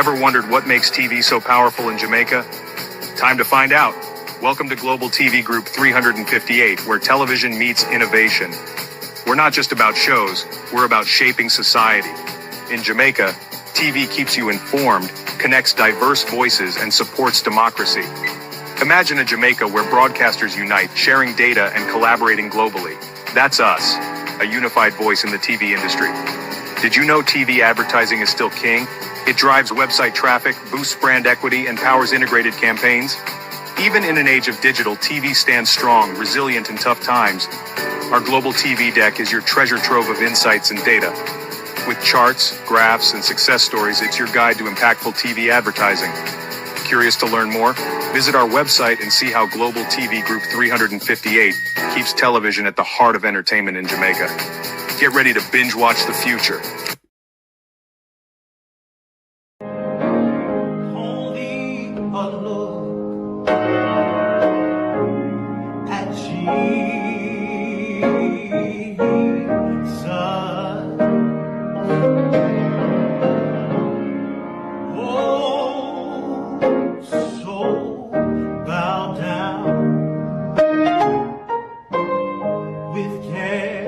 Ever wondered what makes TV so powerful in Jamaica? Time to find out. Welcome to Global TV Group 358, where television meets innovation. We're not just about shows, we're about shaping society. In Jamaica, TV keeps you informed, connects diverse voices, and supports democracy. Imagine a Jamaica where broadcasters unite, sharing data and collaborating globally. That's us, a unified voice in the TV industry. Did you know TV advertising is still king? It drives website traffic, boosts brand equity, and powers integrated campaigns. Even in an age of digital, TV stands strong, resilient in tough times. Our global TV deck is your treasure trove of insights and data. With charts, graphs, and success stories, it's your guide to impactful TV advertising. Curious to learn more? Visit our website and see how Global TV Group 358 keeps television at the heart of entertainment in Jamaica. Get ready to binge watch the future. Only a look at Jesus. Oh, so bow down with care.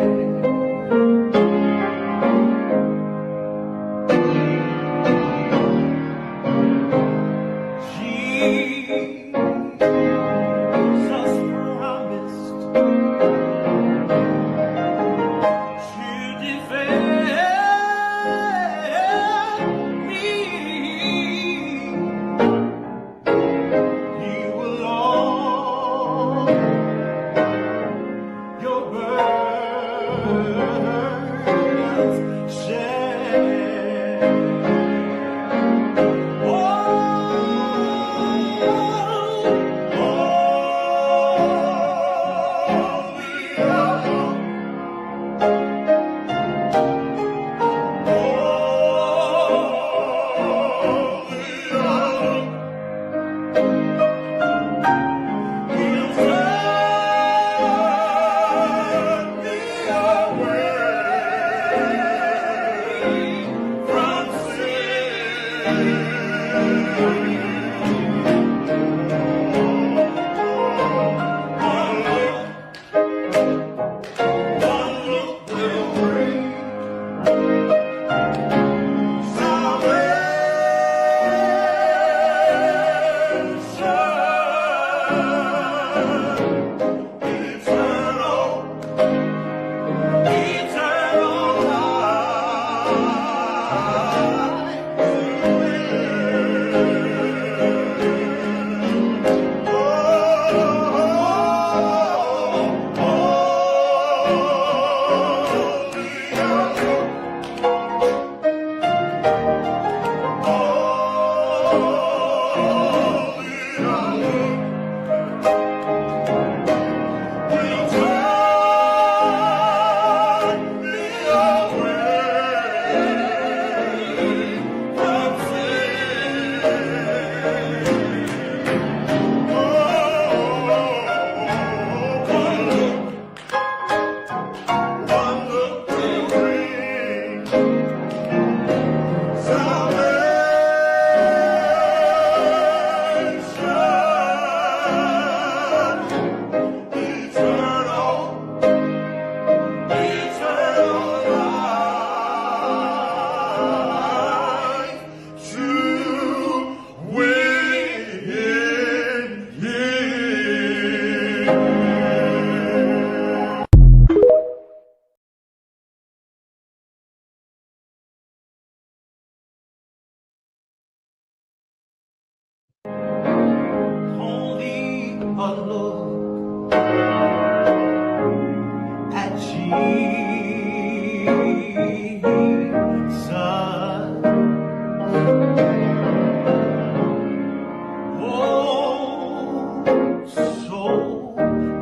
A look at Jesus. Oh, so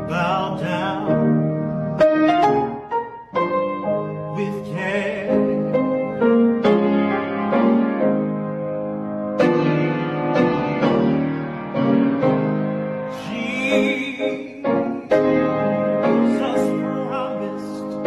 bow down with care. Jesus promised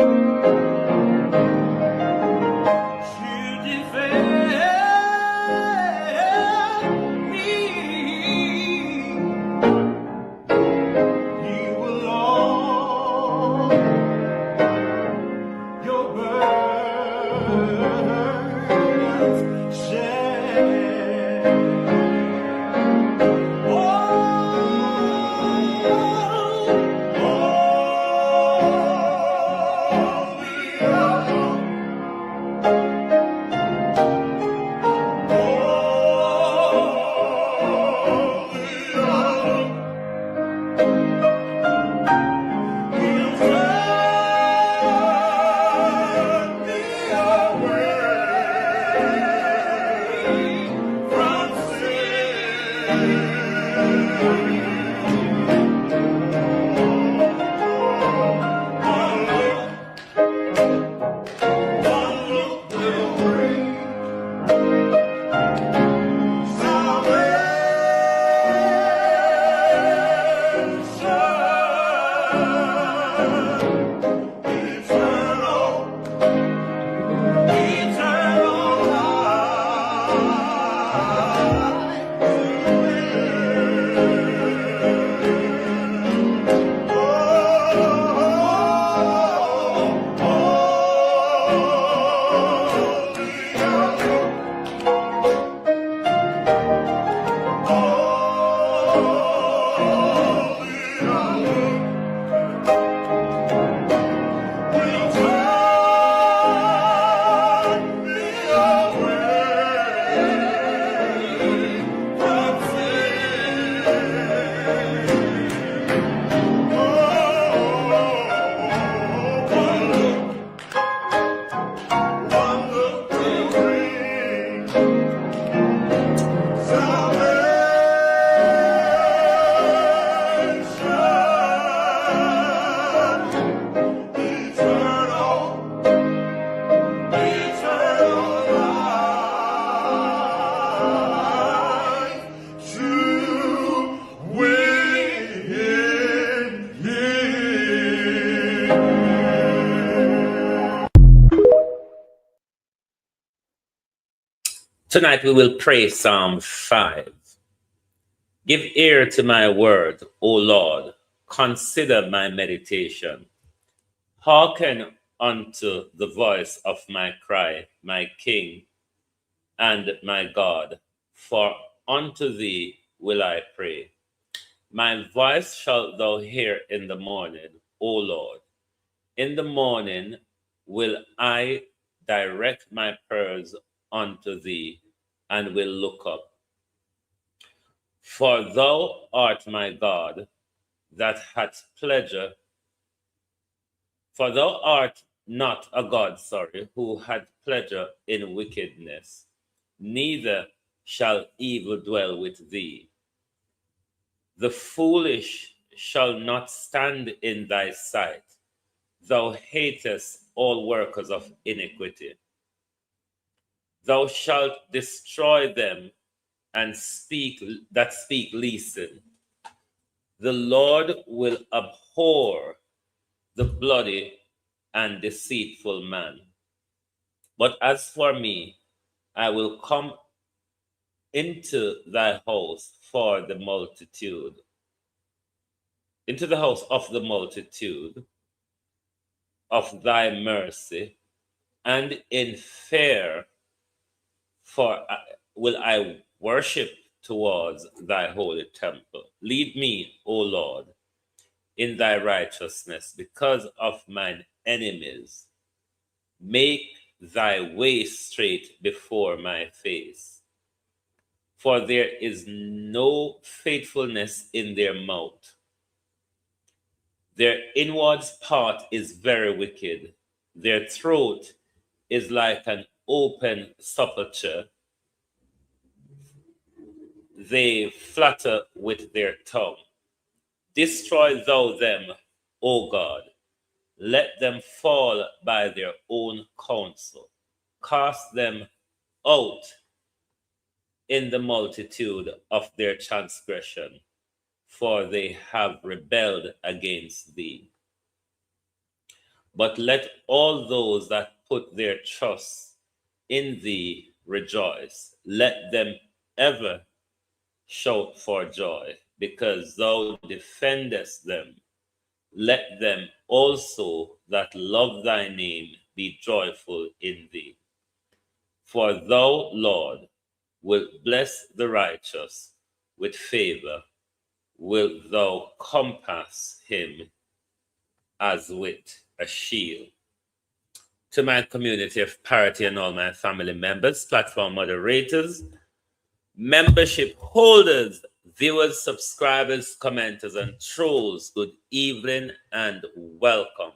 Tonight we will pray Psalm 5. Give ear to my word, O Lord. Consider my meditation. Hearken unto the voice of my cry, my King and my God. For unto thee will I pray. My voice shalt thou hear in the morning, O Lord. In the morning will I direct my prayers unto thee, and will look up. For thou art my God, that hath pleasure. For thou art not a God, who had pleasure in wickedness, neither shall evil dwell with thee. The foolish shall not stand in thy sight. Thou hatest all workers of iniquity. Thou shalt destroy them and speak leasing. The Lord will abhor the bloody and deceitful man. But as for me, I will come into thy house for the multitude, into the house of the multitude of thy mercy, and in fear for will I worship towards thy holy temple. Lead me, O Lord, in thy righteousness because of mine enemies. Make thy way straight before my face. For there is no faithfulness in their mouth. Their inward part is very wicked. Their throat is like an open sepulchre. They flatter with their tongue. Destroy thou them, O God. Let them fall by their own counsel. Cast them out in the multitude of their transgression, for they have rebelled against thee. But let all those that put their trust in thee rejoice. Let them ever shout for joy, because thou defendest them. Let them also that love thy name be joyful in thee. For thou, Lord, wilt bless the righteous with favor, wilt thou compass him as with a shield. To my community of Parity and all my family members, platform moderators, membership holders, viewers, subscribers, commenters, and trolls, good evening and welcome.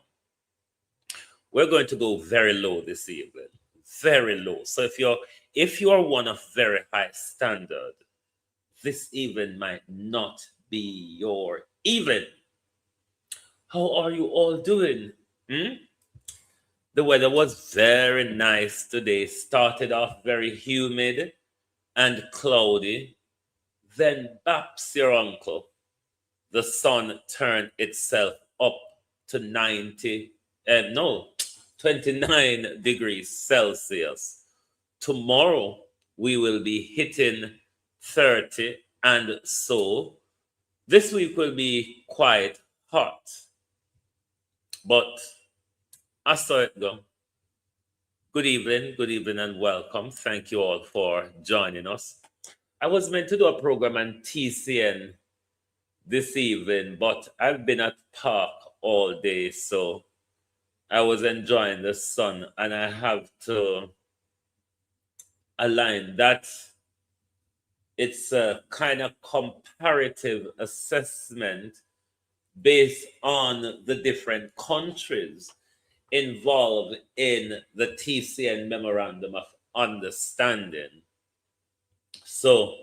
We're going to go very low this evening, very low. So if you are one of very high standard, this evening might not be your evening. How are you all doing? The weather was very nice today. Started off very humid and cloudy. Then baps your uncle. The sun turned itself up to 29 degrees Celsius. Tomorrow we will be hitting 30, and so this week will be quite hot. But I saw it go. Good evening and welcome. Thank you all for joining us. I was meant to do a program on TCN this evening, but I've been at park all day, so I was enjoying the sun, and I have to align that. It's a kind of comparative assessment based on the different countries involved in the TCN Memorandum of Understanding. So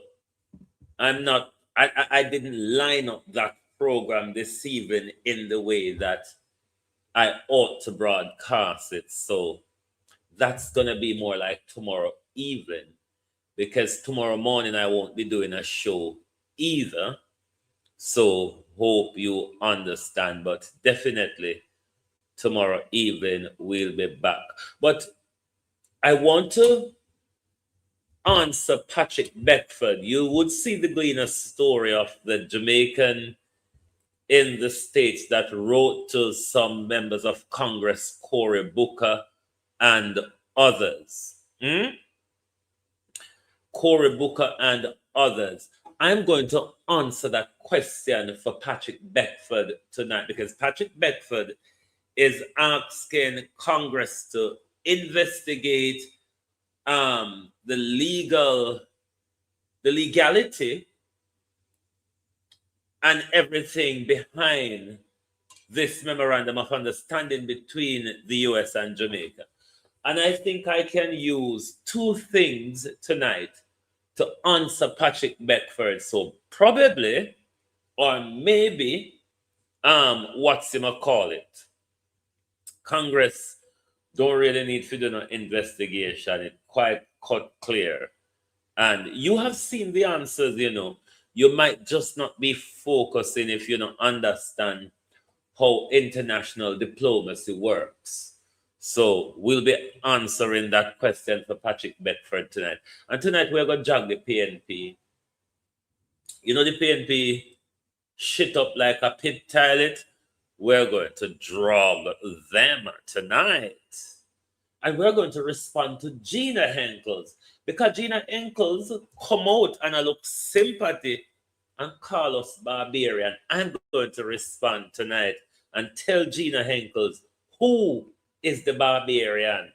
I didn't line up that program this evening in the way that I ought to broadcast it. So that's going to be more like tomorrow evening, because tomorrow morning I won't be doing a show either. So hope you understand, but definitely tomorrow evening we'll be back. But I want to answer Patrick Beckford, you would see the Gleaner story of the Jamaican in the States that wrote to some members of Congress, Cory Booker and others. Cory Booker and others. I'm going to answer that question for Patrick Beckford tonight because Patrick Beckford is asking Congress to investigate the legality and everything behind this memorandum of understanding between the US and Jamaica. And I think I can use two things tonight to answer Patrick Beckford. So probably, or maybe, what's him call it? Congress don't really need to do no investigation. It's quite cut clear. And you have seen the answers, You might just not be focusing if you don't understand how international diplomacy works. So we'll be answering that question for Patrick Beckford tonight. And tonight we're going to jog the PNP. The PNP shit up like a pit toilet. We're going to drug them tonight. And we're going to respond to Gina Henkels. Because Gina Henkels come out and I look sympathy and call us Barbarian. I'm going to respond tonight and tell Gina Henkels who is the Barbarian.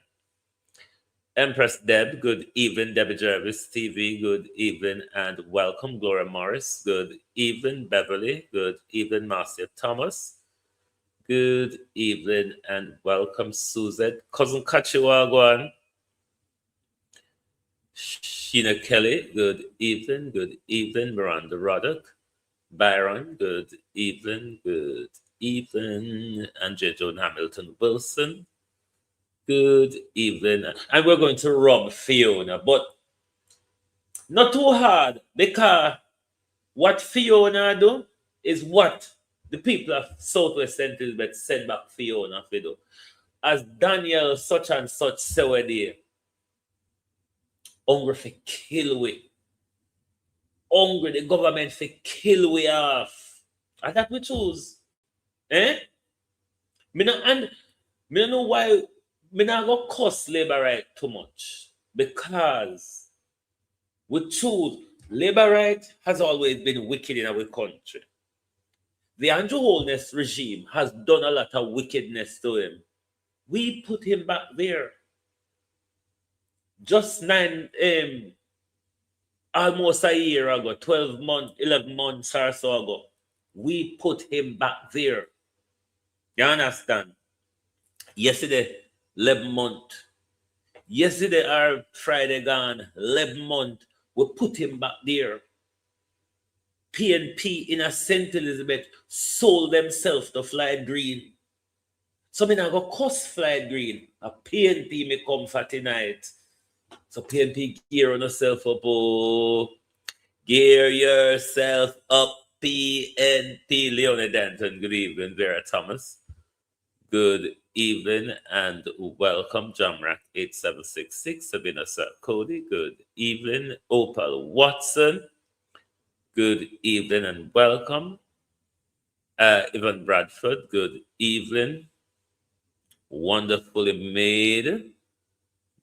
Empress Deb, good evening. Debbie Jervis TV, good evening and welcome. Gloria Morris, good evening. Beverly, good evening. Marcia Thomas, good evening and welcome. Suzette, Cousin Kachiwagwan. Sheena Kelly, good evening. Good evening. Miranda Roddick. Byron, good evening. Good evening. And J. Joan Hamilton Wilson, good evening. And we're going to rub Fiona, but not too hard because what Fiona do is what the people of Southwest St. Elizabeth send back Fiona to do. As Daniel such and such say we there, hungry for kill we. Hungry, the government for kill we off. And that we choose. Me don't know why me not go cuss labor right too much. Because we choose labor right has always been wicked in our country. The Andrew Holness regime has done a lot of wickedness to him. We put him back there. Just almost a year ago, 12 months, 11 months or so ago, we put him back there. You understand? Yesterday, 11 months. Yesterday or Friday gone, 11 months, we put him back there. PNP in a St. Elizabeth sold themselves to Floyd Green. So me now go cost Floyd Green. A PNP me come for tonight. So PNP gear on yourself up. Oh. Gear yourself up, PNP. Leona Danton, good evening. Vera Thomas, good evening and welcome. Jamrak 8766. Sabina Sarkody, good evening. Opal Watson, good evening and welcome. Evan Bradford, good evening. Wonderfully made,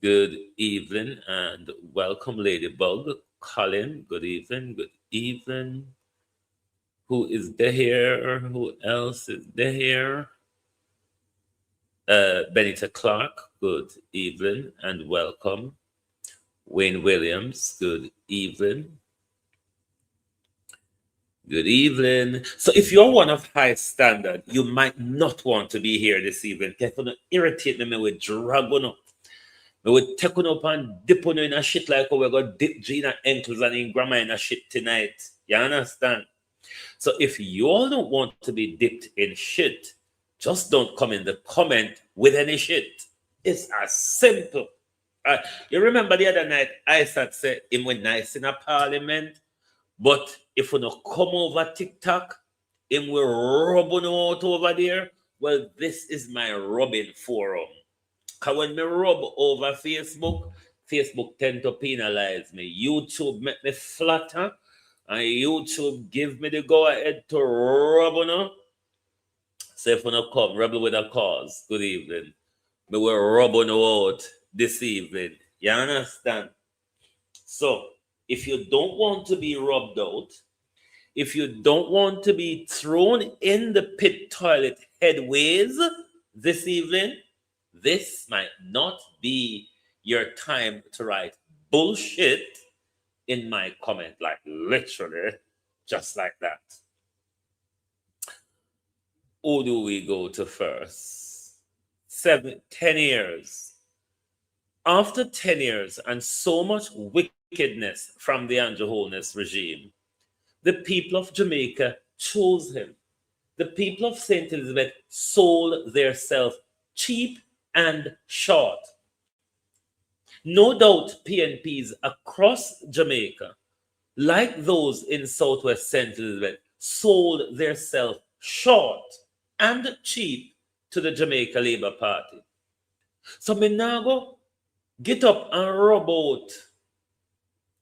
good evening and welcome. Ladybug, Colin, good evening, good evening. Who is there here? Who else is there here? Benita Clark, good evening and welcome. Wayne Williams, good evening. Good evening. So if you're one of high standard, you might not want to be here this evening. If you irritate me with drag on up. We would take on up and dip on in a shit like how we're going to dip Gina Ankles and in grandma in a shit tonight. You understand? So if you all don't want to be dipped in shit, just don't come in the comment with any shit. It's as simple. You remember the other night, I said him went nice in a parliament, but if we don't come over TikTok, him will rub on out over there. Well, this is my rubbing forum. Because when me rub over Facebook, Facebook tend to penalize me. YouTube make me flatter, and YouTube give me the go ahead to rub on her. Say if you not come, rebel with a cause. Good evening. Me will rub on you out this evening. You understand? So if you don't want to be rubbed out, if you don't want to be thrown in the pit toilet headways this evening, this might not be your time to write bullshit in my comment, like literally, just like that. Who do we go to first? 10 years. After 10 years and so much wickedness from the Andrew Holness regime, the people of Jamaica chose him. The people of St. Elizabeth sold their self cheap and short. No doubt PNPs across Jamaica, like those in Southwest St. Elizabeth, sold their self short and cheap to the Jamaica Labour Party. So me now go get up and rub out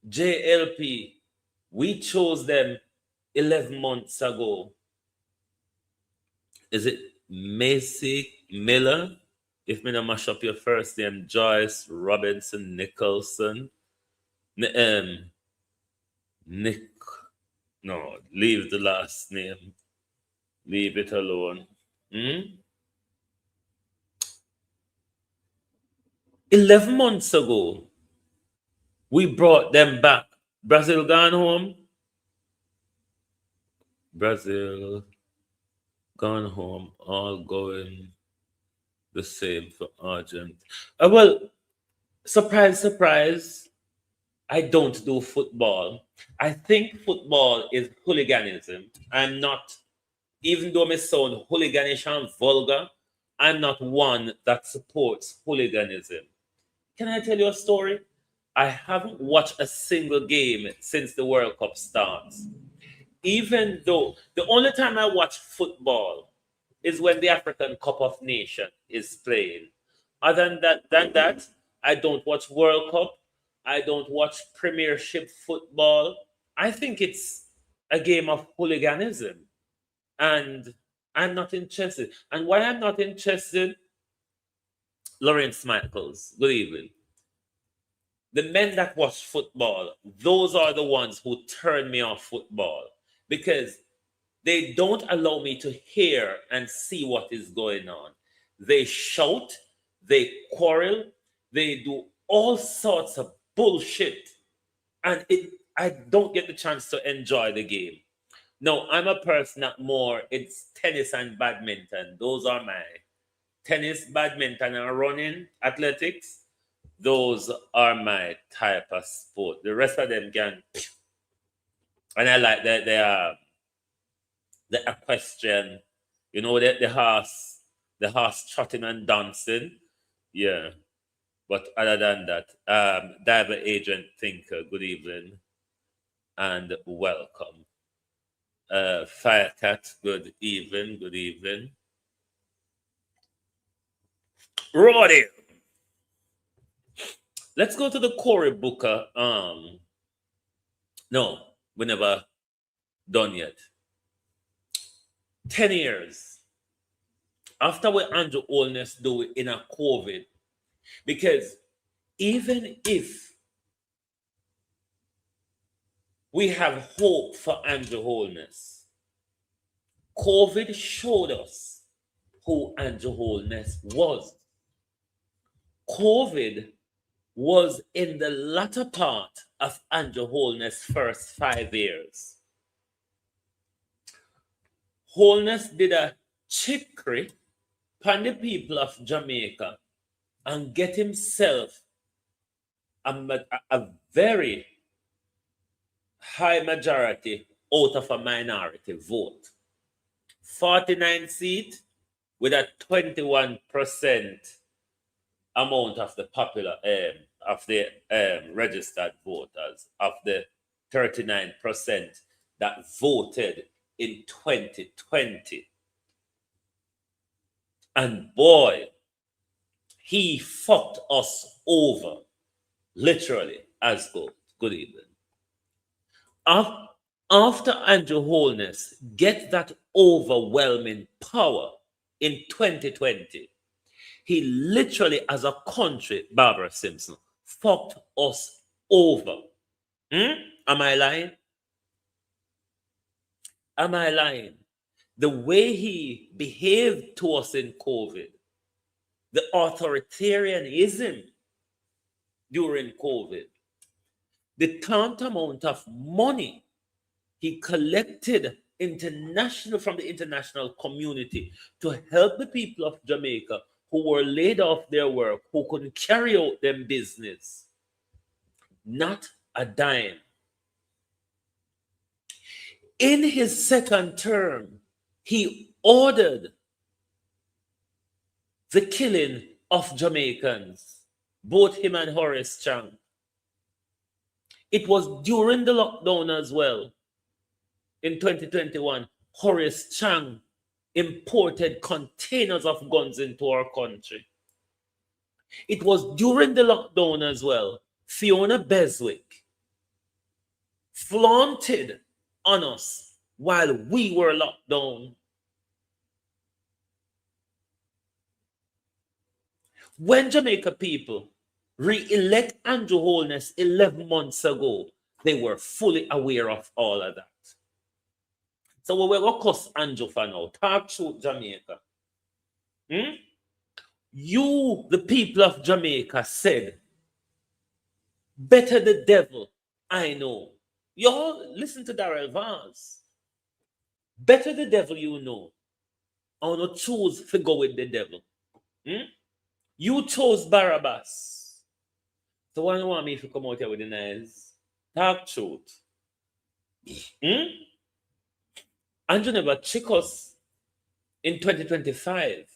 JLP. We chose them 11 months ago. Is it Macy Miller? If me not mash up your first name, Joyce Robinson Nicholson. Nick. No, leave the last name. Leave it alone. 11 months ago, we brought them back. Brazil gone home. Brazil gone home. All going the same for Argent. Well, surprise, surprise. I don't do football. I think football is hooliganism. I'm not, even though I sound hooliganish and vulgar, I'm not one that supports hooliganism. Can I tell you a story? I haven't watched a single game since the World Cup starts. Even though the only time I watch football is when the African Cup of Nations is playing. Other than that, I don't watch World Cup. I don't watch Premiership football. I think it's a game of hooliganism. And I'm not interested. And why I'm not interested, Lawrence Michaels, good evening. The men that watch football, those are the ones who turn me off football because they don't allow me to hear and see what is going on. They shout, they quarrel, they do all sorts of bullshit, and I don't get the chance to enjoy the game. No, I'm a person that more, it's tennis and badminton. Those are my tennis, badminton, and running, athletics. Those are my type of sport. The rest of them can, and I like the equestrian, the horse trotting and dancing. Yeah. But other than that, Diver Agent Thinker, good evening and welcome. Firecat, good evening, good evening. Roddy. Let's go to the Cory Booker. No, we never done yet. 10 years after what Andrew Holness do in a COVID, because even if we have hope for Andrew Holness, COVID showed us who Andrew Holness was. COVID was in the latter part of Andrew Holness' first 5 years. Holness did a chicory upon the people of Jamaica and get himself a very high majority out of a minority vote. 49 seats with a 21% amount of the popular of the registered voters, of the 39% that voted in 2020. And boy, he fucked us over. literally as gold. Good evening. After Andrew Holness get that overwhelming power in 2020, he literally, as a country, Barbara Simpson, fucked us over. Am I lying? Am I lying? The way he behaved to us in COVID, the authoritarianism during COVID, the tantamount of money he collected from the international community to help the people of Jamaica who were laid off their work, who couldn't carry out their business. Not a dime. In his second term, he ordered the killing of Jamaicans, both him and Horace Chang. It was during the lockdown as well. In 2021, Horace Chang imported containers of guns into our country. It was during the lockdown as well. Fiona Beswick flaunted on us while we were locked down. When Jamaica people re-elect Andrew Holness 11 months ago, they were fully aware of all of that. So we will go cuss Andrew for now. Talk to Jamaica. You, the people of Jamaica, said, better the devil, I know. Y'all listen to Darrell Vance. Better the devil you know. I want to choose to go with the devil. You chose Barabbas. So why do you want me to come out here with the nice? Talk truth. Andrew never tricked us in 2025.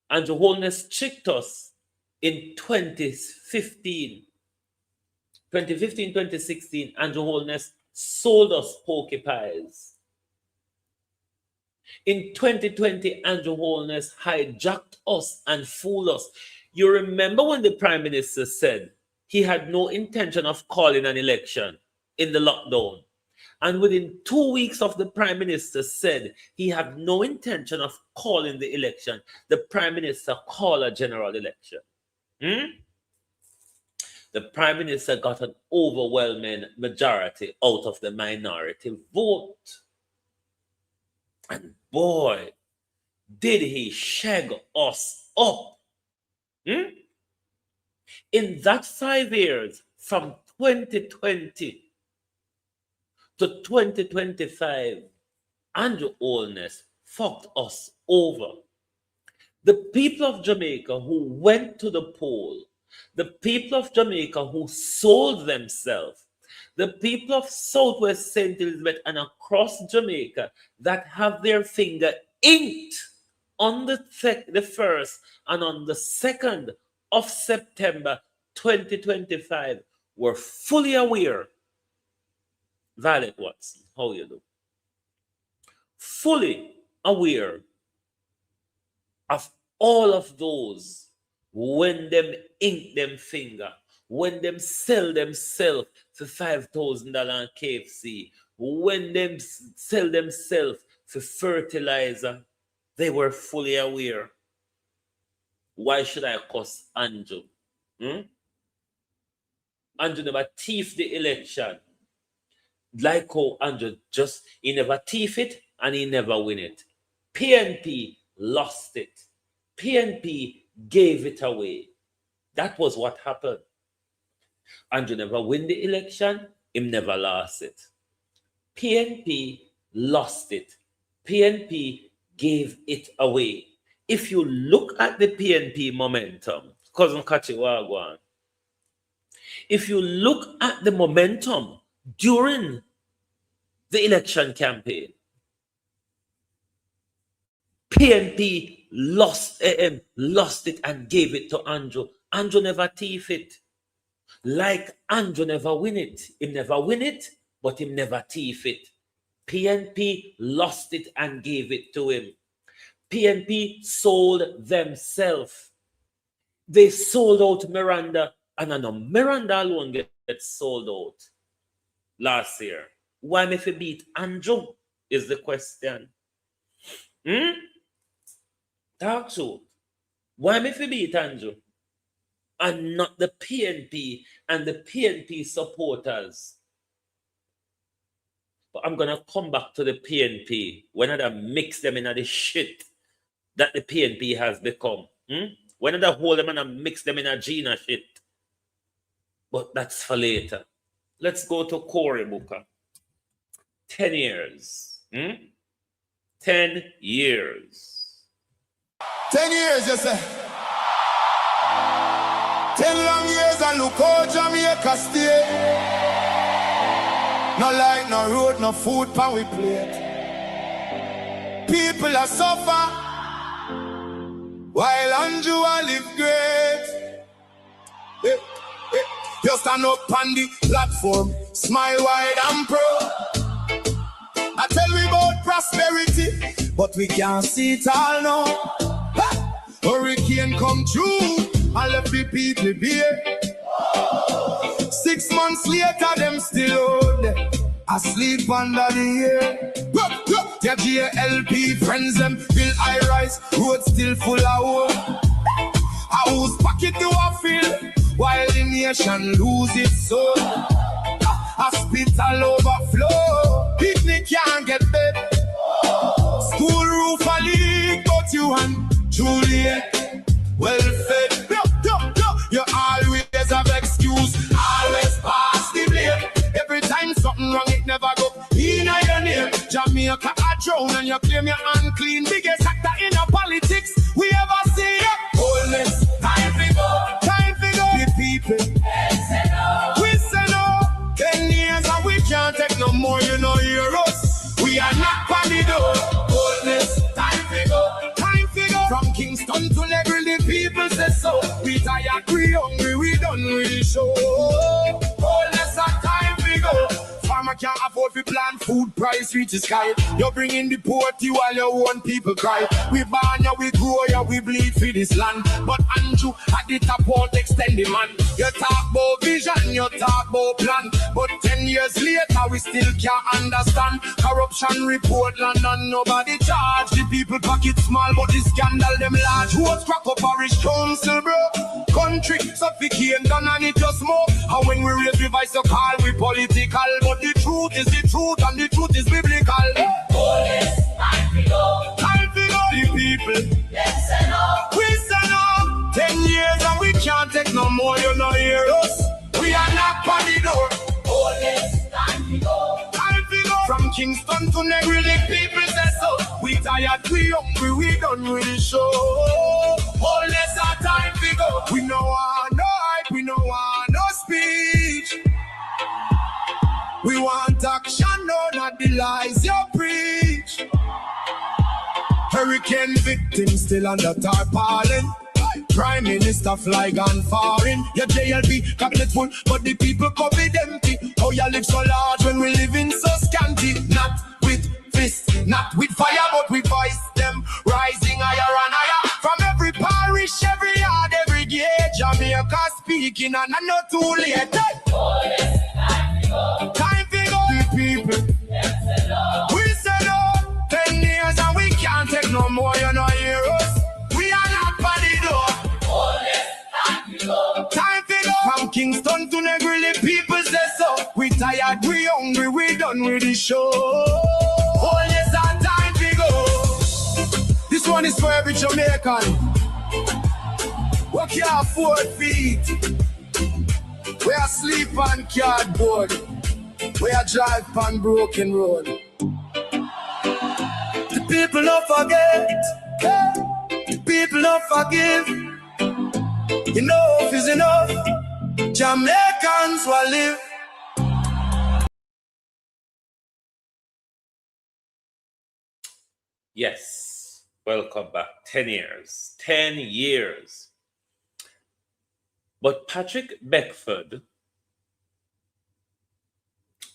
Andrew Holness tricked us in 2015. 2015, 2016, Andrew Holness sold us porky pies. In 2020, Andrew Holness hijacked us and fooled us. You remember when the Prime Minister said he had no intention of calling an election in the lockdown? And within 2 weeks of the Prime Minister said he had no intention of calling the election, the Prime Minister called a general election. The Prime Minister got an overwhelming majority out of the minority vote. And boy, did he shag us up. In that 5 years, from 2020 to 2025, Andrew Holness fucked us over. The people of Jamaica who went to the poll, the people of Jamaica who sold themselves, the people of Southwest St. Elizabeth and across Jamaica that have their finger inked on the 1st and on the 2nd of September 2025 were fully aware. Violet Watson, how you do? Fully aware of all of those when them ink them finger, when them sell themselves for $5,000 KFC, when them sell themselves for fertilizer, they were fully aware. Why should I cuss Andrew? Andrew never thief the election. Like how Andrew he never thief it and he never win it. PNP lost it. PNP gave it away. That was what happened. Andrew never win the election, him never lost it. PNP lost it. PNP gave it away. If you look at the PNP momentum, Cousin Kachi Wagwan, if you look at the momentum during the election campaign, PNP lost it and gave it to Andrew. Andrew never thief it. Like Andrew never win it. He never win it, but he never thief it. PNP lost it and gave it to him. PNP sold themselves. They sold out Miranda And I know Miranda alone get sold out last year. Why me fi beat Andrew is the question. Talk to. Why me fi beat Andrew? And not the PNP and the PNP supporters. But I'm gonna come back to the PNP when I mix them in the shit that the PNP has become. When I hold them and mix them in a Gina shit. But that's for later. Let's go to Cory Booker. 10 years. 10 years. 10 years, you say. 10 long years and look how Jamaica stay. No light, no road, no food pan we plate. People are suffer while Andrew a live great. You stand up on the platform, smile wide and proud. I tell we about prosperity, but we can't see it all now. Hurricane come through and left the people bare. 6 months later, them still out there, asleep under the air. Their GLP friends them build high rise, road still full of hope. House pocket to a field, while the nation lose its soul. Hospital overflow, picnic can't get bed. School roof a leak, but you and Juliet well fed. You always have excuse, always pass the blame. Every time something wrong, it never go in your name. Jamaica a drown and you claim you're unclean. Biggest actor in a politics we ever see. Boldness, time to go. Time to go. The people, we say no. 10 years and we can't take no more, you know, hear us. We are not on the door. Boldness, time to go. Time to go. From Kingston to Legrand, the people say so. We tired, we hungry, we done really show. Boldness, time to go. Farmer can't afford to plant, food price reach the sky. You're bringing the poverty while your own people cry. We born ya, we grow ya, we bleed for this land. But Andrew at the top won't extend the man. You talk about vision, you talk about plan. But 10 years later, we still can't understand. Corruption report London, nobody charge. The people pocket small, but the scandal them large. Who's crack up parish council, bro? Country suffocate, done and it just more. And when we raise the voice, you call we political. But the truth is the truth, and the truth is biblical. Police, time to go. Time to go. The people, Yes and no. we say no. 10 years and we can't take no more, you know hear us. We are not on the door. Police, time to go. Time to go. From Kingston to Negril, the people say so. We tired, we hungry, we done with the show. All less our time to go. We know want no hype, we know want no speech. We want action, no, not the lies you preach. Hurricane victims still under tarpaulin. Prime Minister fly gone foreign. Your JLP cabinet full, but the people COVID empty. How you live so large when we live in so scanty? Not with fists, not with fire, but we voice them rising higher and higher. From every parish, every yard, every gate, Jamaica speaking, and I'm not too late. Police, time to go. Time to go. The people, Yes and no. we say no. 10 years and we can't take no more, you know hear us. We are not by the door. Police, time to go. Time to go. From Kingston to Negril, the people say so. We tired, we hungry, we done with the show. Oh yes, our time to go. This one is for every Jamaican. What can't afford feet? We are sleep on cardboard. We are drive on broken road. The people don't forget. The people don't forgive. Enough is enough. Jamaicans will live. Yes, welcome back. 10 years. 10 years. But Patrick Beckford,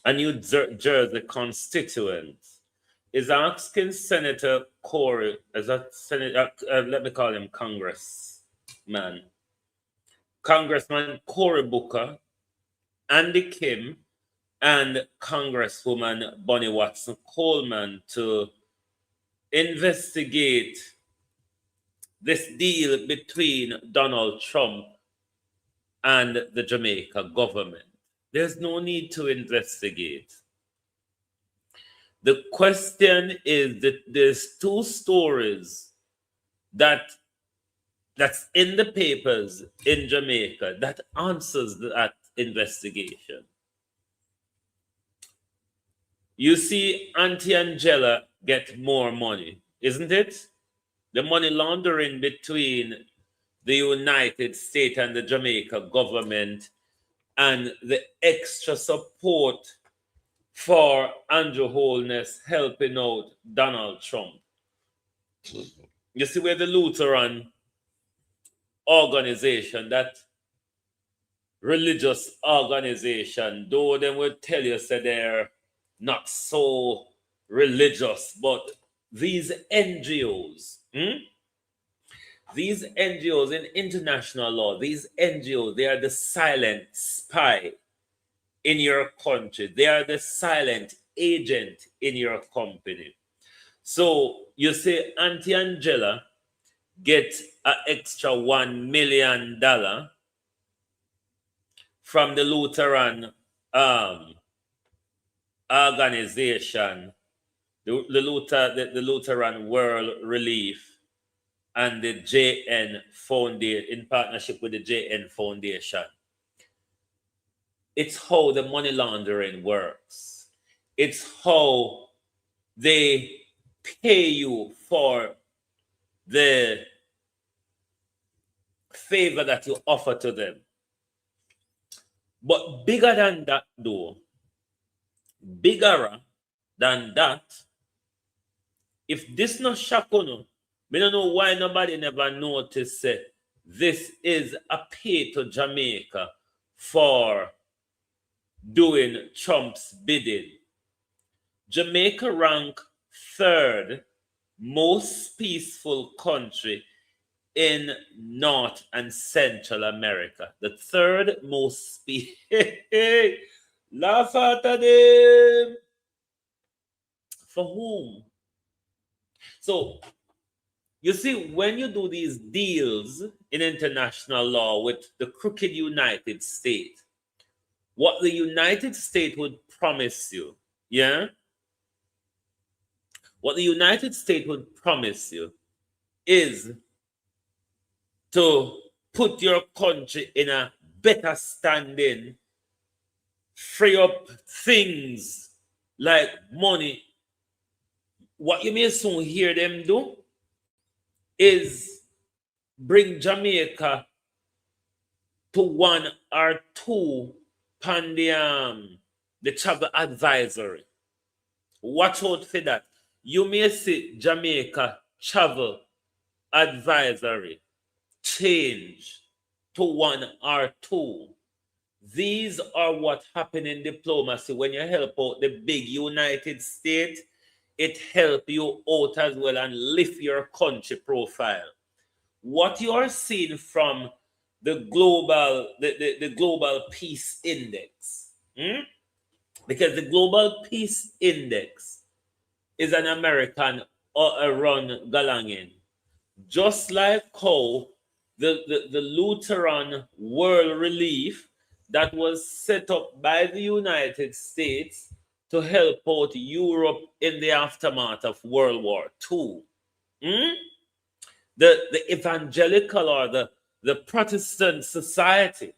a New Jersey constituent, is asking Senator Cory, as a senator, let me call him congressman, Congressman Cory Booker, Andy Kim, and Congresswoman Bonnie Watson Coleman to investigate this deal between Donald Trump and the Jamaica government. There's no need to investigate. The question is that there's two stories that's in the papers in Jamaica that answers that investigation. You see, Auntie Angela get more money, isn't it? The money laundering between the United States and the Jamaica government and the extra support for Andrew Holness helping out Donald Trump. You see where the Lutheran organization, that religious organization, though they will tell you say they're not so religious, but these NGOs, these NGOs in international law, these NGOs, they are the silent spy in your country. They are the silent agent in your company. So you say Auntie Angela get an extra $1 million from the Lutheran organization, the Lutheran World Relief, and the JN Foundation, in partnership with the JN Foundation. It's how the money laundering works. It's how they pay you for the favor that you offer to them. But bigger than that, though, bigger than that, if this not shock you, I don't know why nobody never noticed this is a pay to Jamaica for doing Trump's bidding. Jamaica ranked third most peaceful country in North and Central America. The third most peaceful. Laugh at them. For whom? So, you see, when you do these deals in international law with the crooked United States, what the United States would promise you, yeah? What the United States would promise you is to put your country in a better standing, free up things like money. What you may soon hear them do is bring Jamaica to 1 or 2 on the travel advisory. Watch out for that. You may see Jamaica travel advisory change to 1 or 2. These are what happen in diplomacy when you help out the big United States. It helps you out as well and lift your country profile. What you are seeing from the global peace index, because the global peace index is an American run galangin, just like how the Lutheran World Relief that was set up by the United States to help out Europe in the aftermath of World War II. The evangelical or the Protestant society,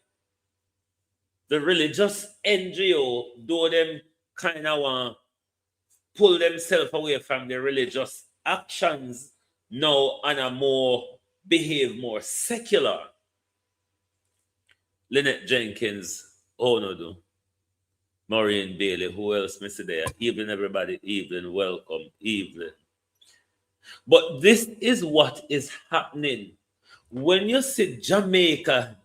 the religious NGO, though them kind of want to pull themselves away from the religious actions now and behave more secular. Lynette Jenkins, oh no do. Maureen Bailey, who else miss there? Evening, everybody. Evening, welcome. Evening. But this is what is happening. When you see Jamaica,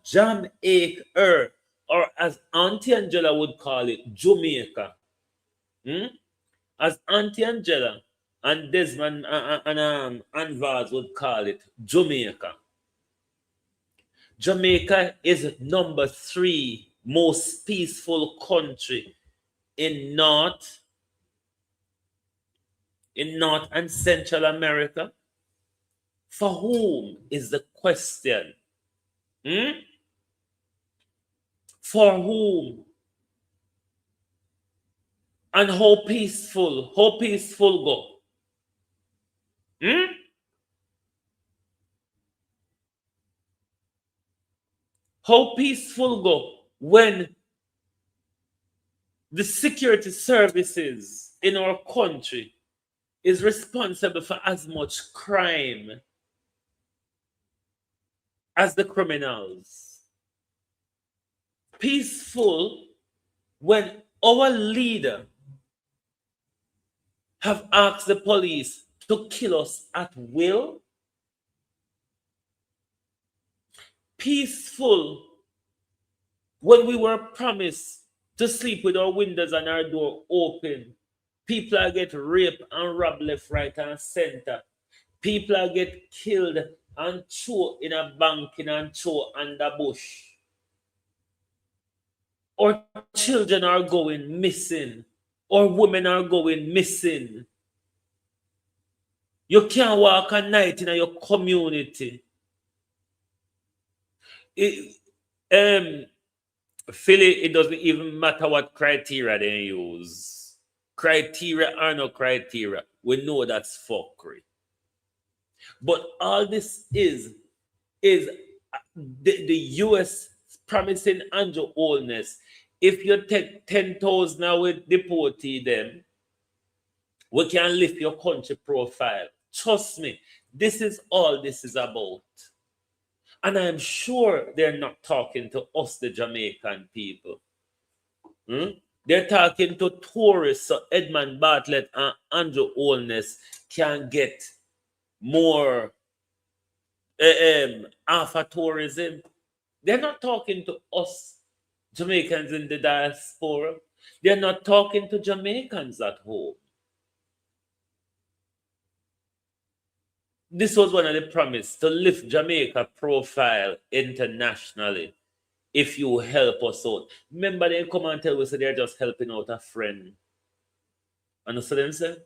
or as Auntie Angela would call it, Jamaica. As Auntie Angela and Desmond and Vaz would call it, Jamaica. Jamaica is number 3 most peaceful country in North and Central America. For whom is the question? Hmm? For whom? And how peaceful go? Hmm? How peaceful go when the security services in our country is responsible for as much crime as the criminals. Peaceful when our leader have asked the police to kill us at will. Peaceful when we were promised to sleep with our windows and our door open. People are get raped and robbed left, right, and center. People are get killed and thrown in a banking and thrown under bush. Or children are going missing. Or women are going missing. You can't walk at night in your community. Philly, it doesn't even matter what criteria they use. Criteria or no criteria. We know that's fuckery. But all this is the US promising Andrew Holness. If you take 10,000 now with deportee them, we can lift your country profile. Trust me, this is all this is about. And I'm sure they're not talking to us, the Jamaican people. They're talking to tourists so Edmund Bartlett and Andrew Holness can get more alpha tourism. They're not talking to us, Jamaicans in the diaspora. They're not talking to Jamaicans at home. This was one of the promise to lift Jamaica profile internationally if you help us out. Remember, they come and tell us that they're just helping out a friend. Understand them, sir?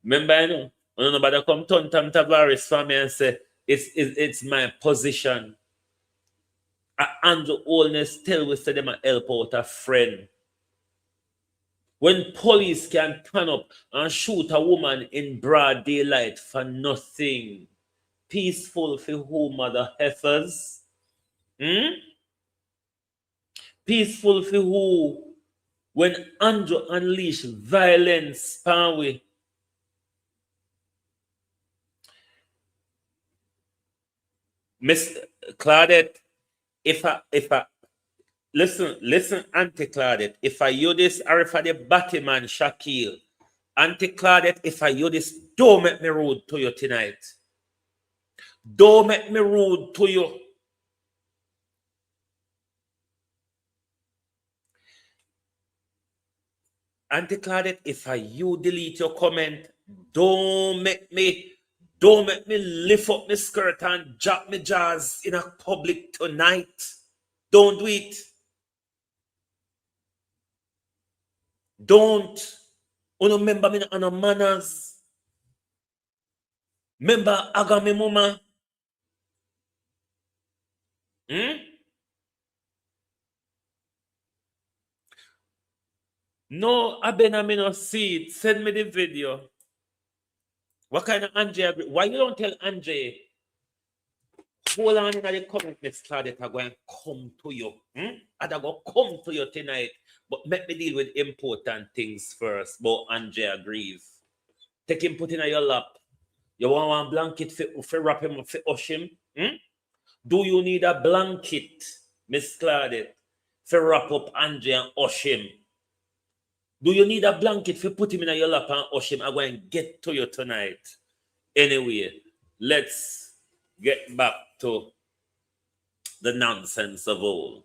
Remember, I know. Nobody come turn Tom Tavares for me and say, it's my position. Andrew Holness tell us that them help out a friend. When police can turn up and shoot a woman in broad daylight for nothing. Peaceful for who, mother heifers? Peaceful for who? When Andrew unleash violence, we. Miss Claudette, if I listen, Auntie Claudette, if I you this or if I the Batman Shaquille, Auntie Claudette, if I you this, don't make me rude to you tonight. Don't make me rude to you. Auntie Claudette, if I you delete your comment, don't make me lift up my skirt and drop my jaws in a public tonight. Don't do it. Don't. Remember me on a manners. Remember Agame Mama. No, I no see it. Send me the video. What kind of Andre? Why you don't tell Andre? Hold on in the comment, Miss Claudette, I'm going to come to you. I'm going to come to you tonight. But let me deal with important things first. But Andre grieve. Take him, put in your lap. You want one blanket for wrap him, for hush him? Do you need a blanket, Miss Claudette, for wrap up Andre and hush him? Do you need a blanket for put him in your lap and hush him? I'm going to get to you tonight. Anyway, let's get back to the nonsense of all.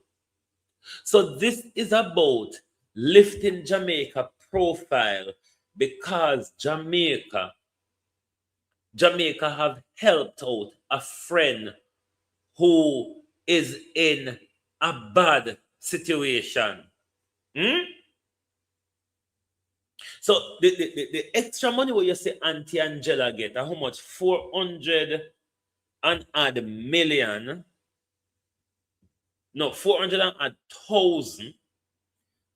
So this is about lifting Jamaica profile because Jamaica have helped out a friend who is in a bad situation. So the extra money where you say Auntie Angela get, how much? 400 and odd million. No, 400 and odd thousand.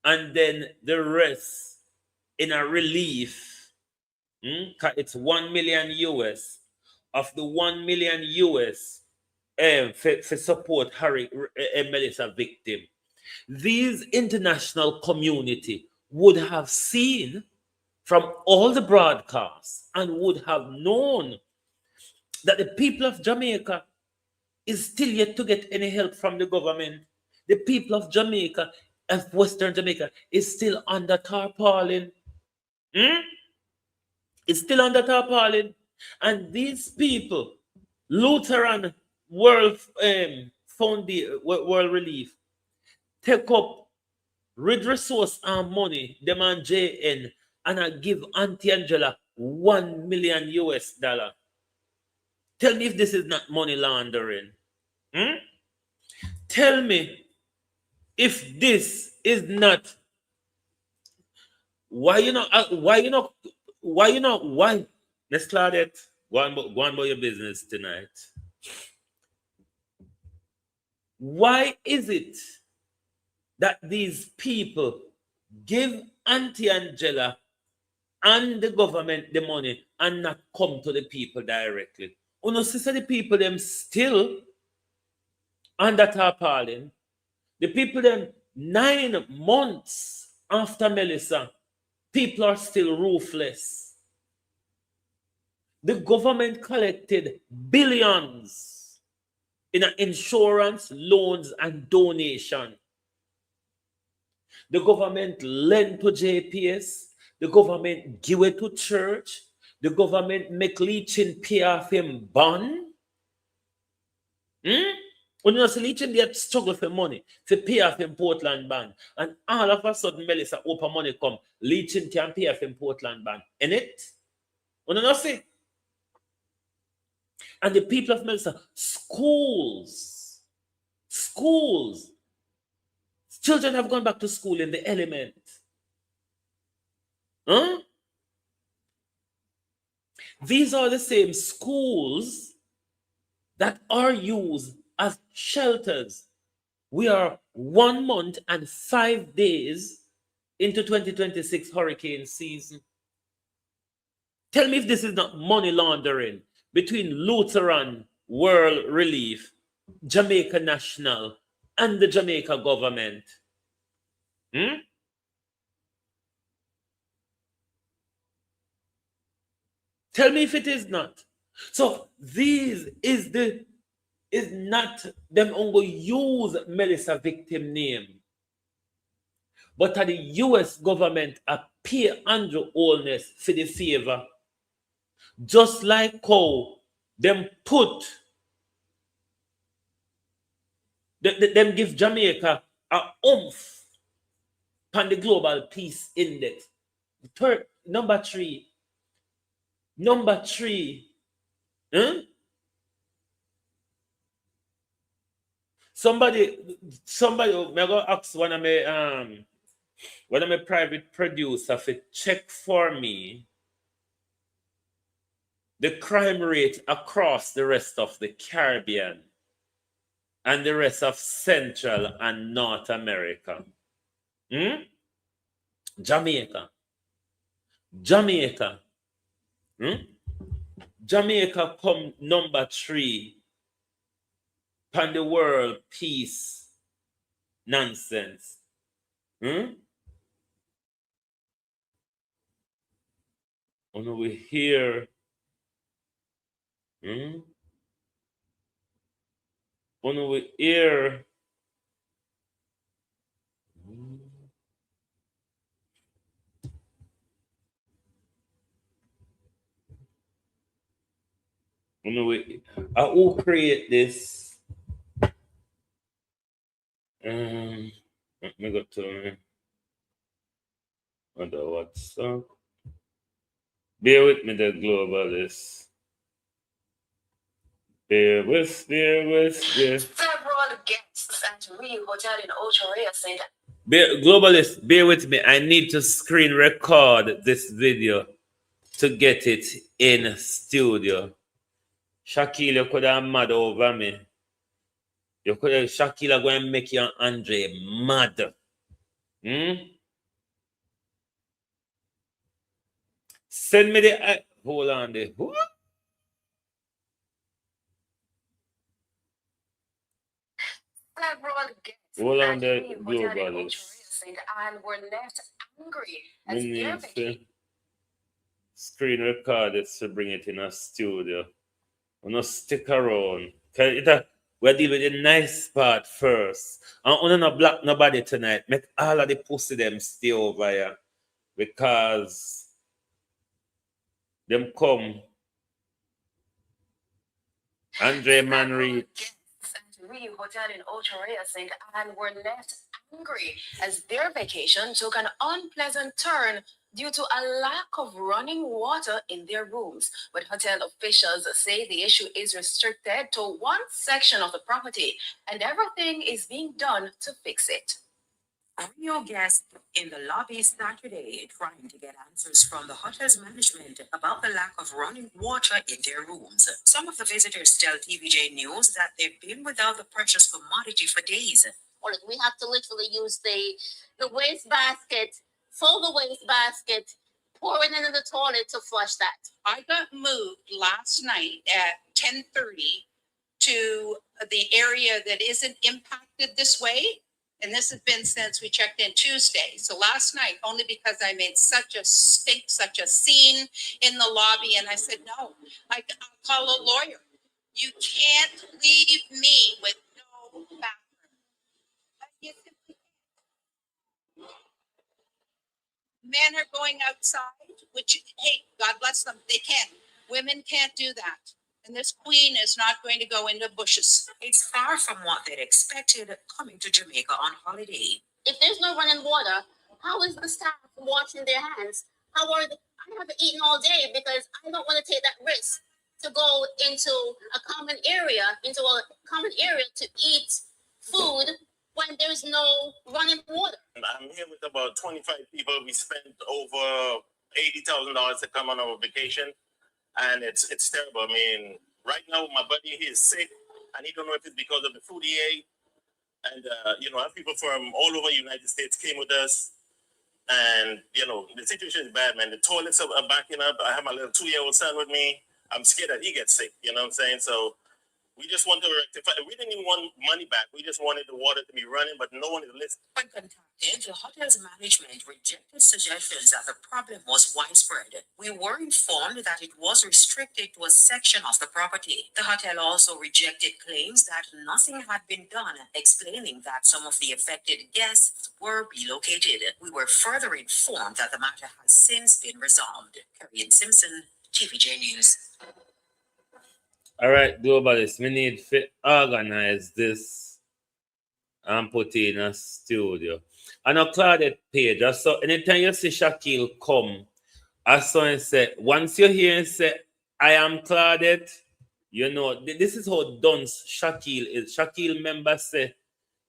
And then the rest in a relief. 'Cause it's 1 million US. Of the 1 million US for support Harry Melissa victim. These international community would have seen from all the broadcasts and would have known that the people of Jamaica is still yet to get any help from the government. The people of Jamaica, of Western Jamaica, is still under tarpaulin. It's still under tarpaulin. And these people, Lutheran World World Relief, take up rid resource and money, them and JN, and I give Auntie Angela 1 million US dollar. Tell me if this is not money laundering. Tell me if this is not why let's Claudette, go on about your business tonight. Why is it that these people give Auntie Angela and the government the money and not come to the people directly? No, sister, the people them still under tarpaulin. The people them 9 months after Melissa, people are still roofless. The government collected billions in insurance, loans, and donation. The government lent to JPS. The government give it to church. The government make Leachin pay off him bond. When you see Leachin, they struggle for money to pay off him Portland band. And all of a sudden, Melissa open money come. Leachin can pay off him Portland band. In it? When you see? And the people of Melissa, schools. Children have gone back to school in the element. These are the same schools that are used as shelters. We are 1 month and 5 days into 2026 hurricane season. Tell me if this is not money laundering between Lutheran World Relief, Jamaica National, and the Jamaica government. Tell me if it is not. So these is not them only use Melissa victim name, but the US government pay Andrew Holness for the favor. Just like how them put them give Jamaica a oomph on the global peace index. Number three. Somebody may go ask one of my private producer to check for me the crime rate across the rest of the Caribbean and the rest of Central and North America. Jamaica. Jamaica come number 3 on the world peace nonsense. When we hear when we hear who create this? Let me go to other WhatsApp. Bear with me, the globalist. Bear with. Several guests at Rio Hotel in Ochorea said Globalist, bear with me. I need to screen record this video to get it in studio. Shaquille, you could have mad over me. You could have Shaquille going to make you and Andre mad. Send me the hold on there. several guests Hold on at there, Rio Hotel in Ochorea Globalist. said and were left angry We as their need vacation. to screen record it to bring it in a studio. We not stick around. We're dealing with the nice part first. I want not block nobody tonight. Make all of the pussy them stay over here. Because them come. Andre Man reach. At Rio Hotel in Ochorea said and were left angry as their vacation took an unpleasant turn due to a lack of running water in their rooms. But hotel officials say the issue is restricted to one section of the property and everything is being done to fix it. Rio guests in the lobby Saturday trying to get answers from the hotel's management about the lack of running water in their rooms. Some of the visitors tell TVJ News that they've been without the precious commodity for days. Or we have to literally use the waste basket, fill the waste basket, pour it into the toilet to flush that. I got moved last night at 10:30 to the area that isn't impacted this way. And this has been since we checked in Tuesday. So last night, only because I made such a stink, such a scene in the lobby. And I said, no, I'll call a lawyer. You can't leave me with no bathroom. You simply can't. Men are going outside, which, hey, God bless them, they can. Women can't do that. And this queen is not going to go into bushes. It's far from what they'd expected coming to Jamaica on holiday. If there's no running water, how is the staff washing their hands? How are they? I haven't eaten all day because I don't want to take that risk to go into a common area to eat food when there's no running water. I'm here with about 25 people. We spent over $80,000 to come on our vacation. And it's terrible. I mean, right now my buddy, he is sick, and he don't know if it's because of the food he ate. And I have people from all over the United States came with us, and the situation is bad, man. The toilets are backing up. I have my little 2-year-old son with me. I'm scared that he gets sick. You know what I'm saying? So we just want to rectify. We didn't even want money back. We just wanted the water to be running, but no one is listening. When contacted, the hotel's management rejected suggestions that the problem was widespread. We were informed that it was restricted to a section of the property. The hotel also rejected claims that nothing had been done, explaining that some of the affected guests were relocated. We were further informed that the matter has since been resolved. Carrie Simpson, TVJ News. All right, Globalist, we need to organize this and put it in a studio. And a Claudette page, so anytime you see Shaquille come, I saw and say, once you hear and say, I am Claudette, this is how dunce Shaquille is. Shaquille member say,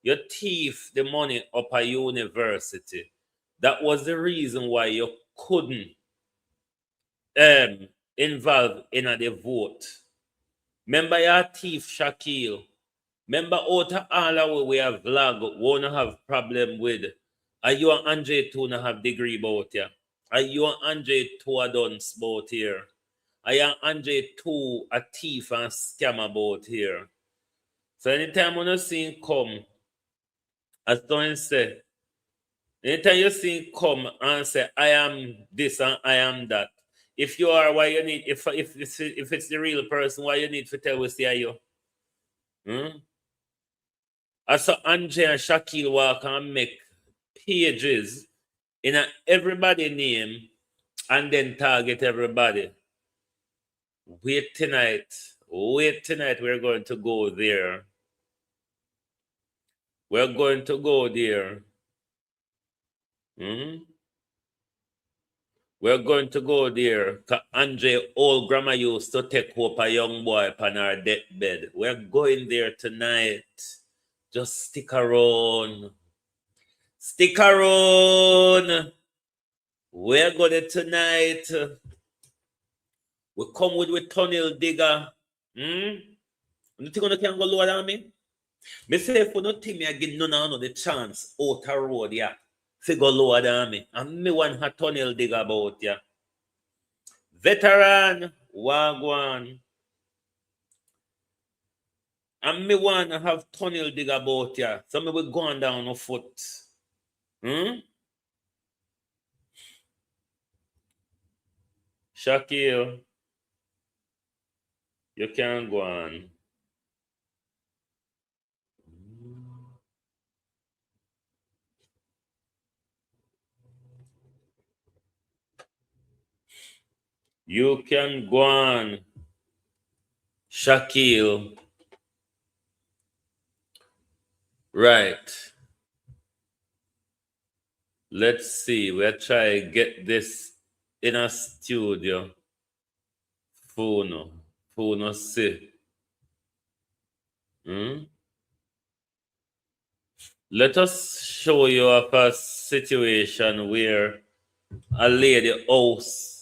you thief the money up a university. That was the reason why you couldn't involve in the vote. Remember your thief, Shaquille. Remember out of all our we have vlog, won't have problem with. Are you and Andre too not have degree about here? Are you and Andre too a dunce about here? Are you and Andre too a thief and scam about here? So anytime when you see him come, as Tony say, anytime you see him come and say, I am this and I am that. If you are, why you need, if it's the real person, why you need to tell us are you? I saw Andre and Shaquille walk and make pages in everybody name and then target everybody. Wait tonight, we're going to go there. We're going to go there. We're going to go there. Andre, old grandma used to take hope a young boy upon her deathbed. We're going there tonight. Just stick around. Stick around. We're going there tonight. We come with tunnel digger. You think you can go lower than me? Me say if you don't think me I give none of the chance out a road, yeah. Figure lower than me. And me want a tunnel dig about, yeah. Veteran, wagwan. And me want to have tunnel dig about, yeah. So me will go on down on foot. Shaquille, you can go on. You can go on, Shaquille. Right. Let's see. We'll try get this in a studio. Funo see. Let us show you a situation where a lady house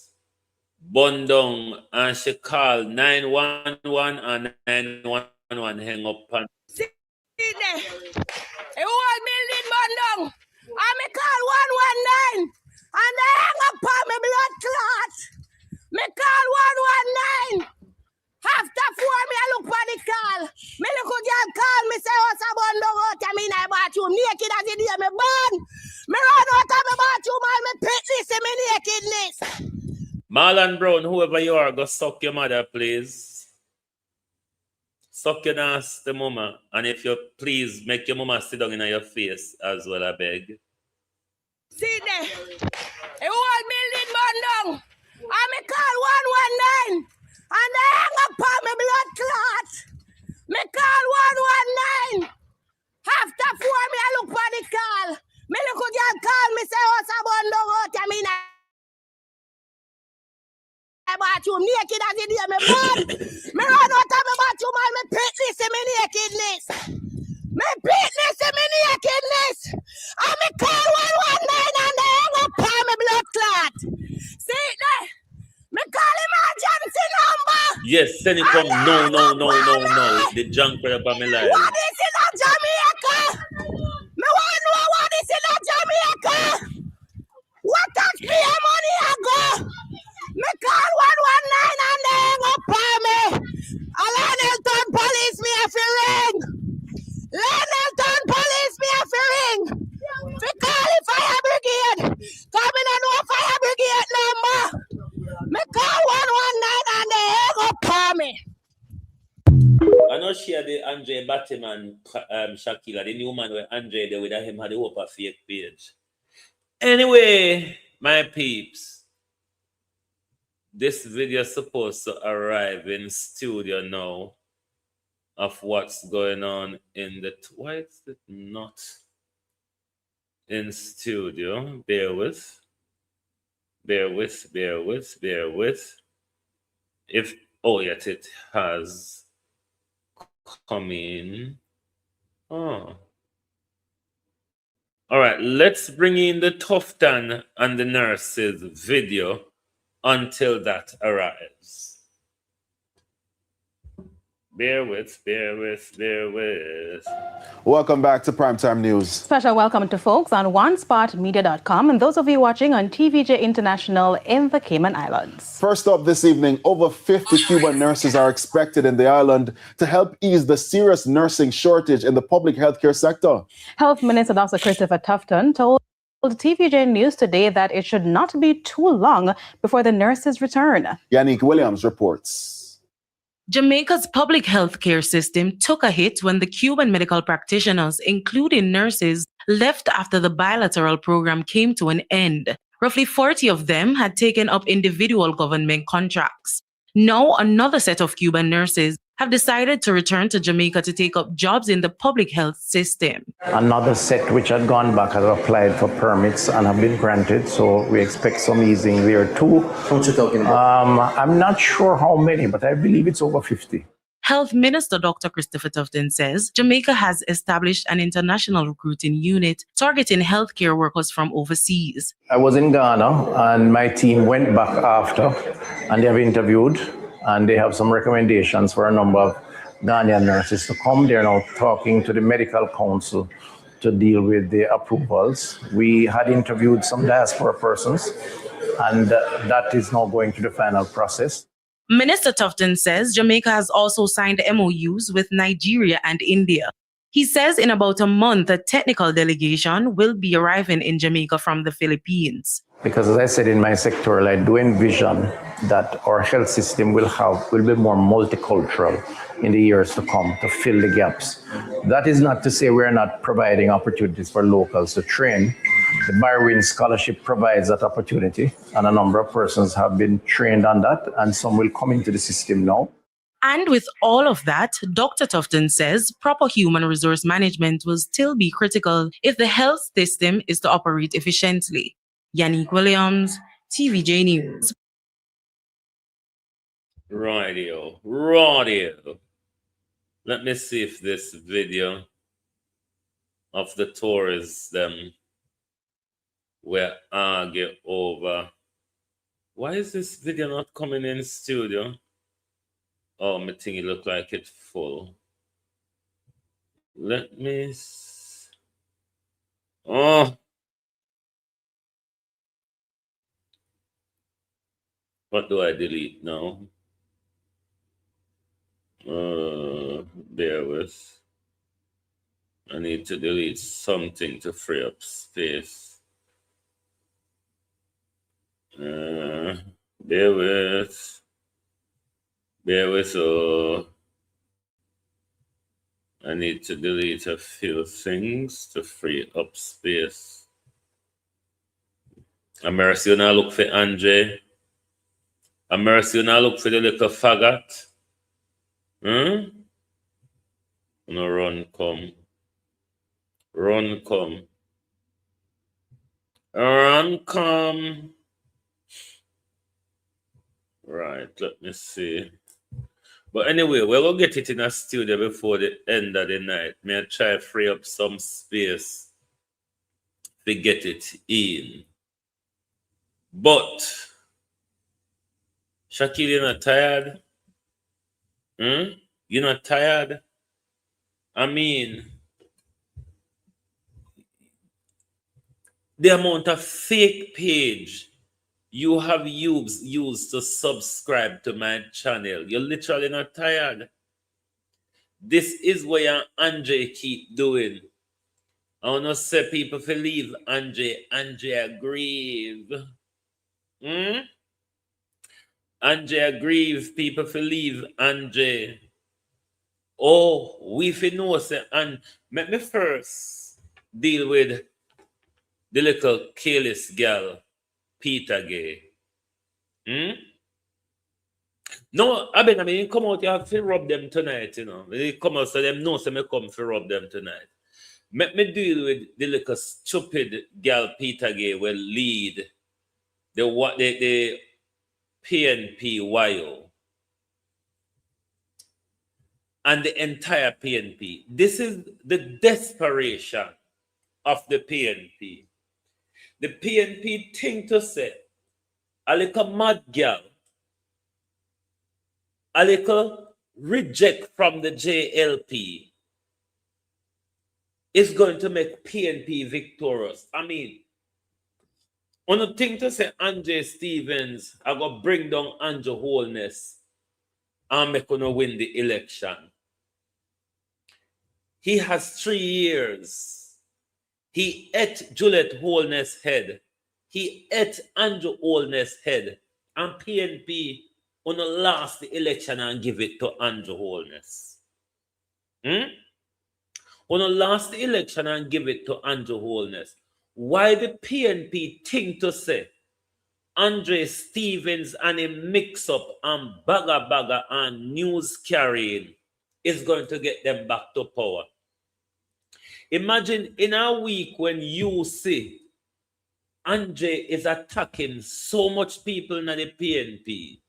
burned down and she called 911 and 911 hang up and See there. A whole building burned down. And me call 119 and they hang up on me blood clot. Me call 119. After 4 me I look for the call. Me look girl call me say what's a bun down out of me in my bathroom. Naked as the day me burn. Me run out of my bathroom and me pitness in me nakedness. Marlon Brown, whoever you are, go suck your mother, please. Suck your nasty mama. And if you please make your mama sit down in your face as well, I beg. See there. A whole building burned down. And me call 119. And they hang up on me blood clot. Me call 119. After 4 me I look for the call. Me look girl call me say what's a bun down out of me in my bathroom. Naked as the day me burn. Me run out of my bathroom and me pitness in me nakedness. Me pitness in me nakedness. And me call 119 and they hang up on me blood clot. See it there? Me call emergency number. Yes, send it come. No. The junk right up on my life. What is in a Jamaica? Me want to know what is in a Jamaica. What taxpayer money I go? Me call 119 and they hang up on me. Lenelton police me if you ring. Lenelton police me if you ring. We call the fire brigade. Come in and know fire brigade number. Me call 119 and they hang up on me. I know she had the Andre Batman Shakila, the new man where Andre there with him had the hope of fake page. Anyway, my peeps, this video is supposed to arrive in studio now of what's going on in the why is it not in studio? Bear with. If yet it has come in. Oh. All right, let's bring in the Tufton and the nurses video until that arrives. Bear with. Welcome back to Primetime News. Special welcome to folks on OneSpotMedia.com and those of you watching on TVJ International in the Cayman Islands. First up this evening, over 50 Cuban nurses are expected in the island to help ease the serious nursing shortage in the public healthcare sector. Health Minister Dr. Christopher Tufton told TVJ News today that it should not be too long before the nurses return. Yannick Williams reports. Jamaica's public health care system took a hit when the Cuban medical practitioners, including nurses, left after the bilateral program came to an end. Roughly 40 of them had taken up individual government contracts. Now, another set of Cuban nurses have decided to return to Jamaica to take up jobs in the public health system. Another set which had gone back has applied for permits and have been granted, so we expect some easing there too. What you talking about? I'm not sure how many, but I believe it's over 50. Health Minister Dr. Christopher Tufton says Jamaica has established an international recruiting unit targeting healthcare workers from overseas. I was in Ghana and my team went back after and they have interviewed and they have some recommendations for a number of Ghanaian nurses to come. They're now talking to the medical council to deal with the approvals. We had interviewed some diaspora persons and that is now going to the final process. Minister Tufton says Jamaica has also signed MOUs with Nigeria and India. He says in about a month, a technical delegation will be arriving in Jamaica from the Philippines. Because as I said in my sectoral, I do envision that our health system will be more multicultural in the years to come to fill the gaps. That is not to say we're not providing opportunities for locals to train. The Barbarian scholarship provides that opportunity, and a number of persons have been trained on that, and some will come into the system now. And with all of that, Dr. Tufton says proper human resource management will still be critical if the health system is to operate efficiently. Yannick Williams, TVJ News. Radio. Let me see if this video of the tourists will argue over. Why is this video not coming in studio? Oh, my thing, it look like it's full. Let me. Oh. What do I delete now? Bear with. I need to delete something to free up space. Bear with. So I need to delete a few things to free up space. A mercy, you now look for Andre. A mercy, you now look for the little faggot. No, run, come. Right, let me see. But anyway, we're going to get it in a studio before the end of the night. May I try to free up some space to get it in. But, Shaquille, you're not tired? You're not tired? I mean, the amount of fake page you have used to subscribe to my channel, you're literally not tired. This is what Andre keep doing. I want to say people to leave Andre grieve. Andre grieve, people to leave Andre. Oh, we fi know say, and let me first deal with the little careless girl, Peter Gay. No, I mean, come out, you have to rub them tonight, you know. They come out so them know so me come to rub them tonight. Let me deal with the little stupid girl Peter Gay will lead the PNP YO and the entire PNP. This is the desperation of the PNP. The PNP thing to say, a little mad girl, a little reject from the JLP is going to make PNP victorious. I mean, on the thing to say Andre Stevens, I got bring down Andrew Holness and make gonna win the election. He has 3 years. He ate Juliet Holness' head. He ate Andrew Holness' head. And PNP on the last election and give it to Andrew Holness. On the last election and give it to Andrew Holness. Why the PNP think to say Andre Stevens and a mix-up and bagger and news carrying is going to get them back to power. Imagine in a week when you see Andre is attacking so much people in the PNP.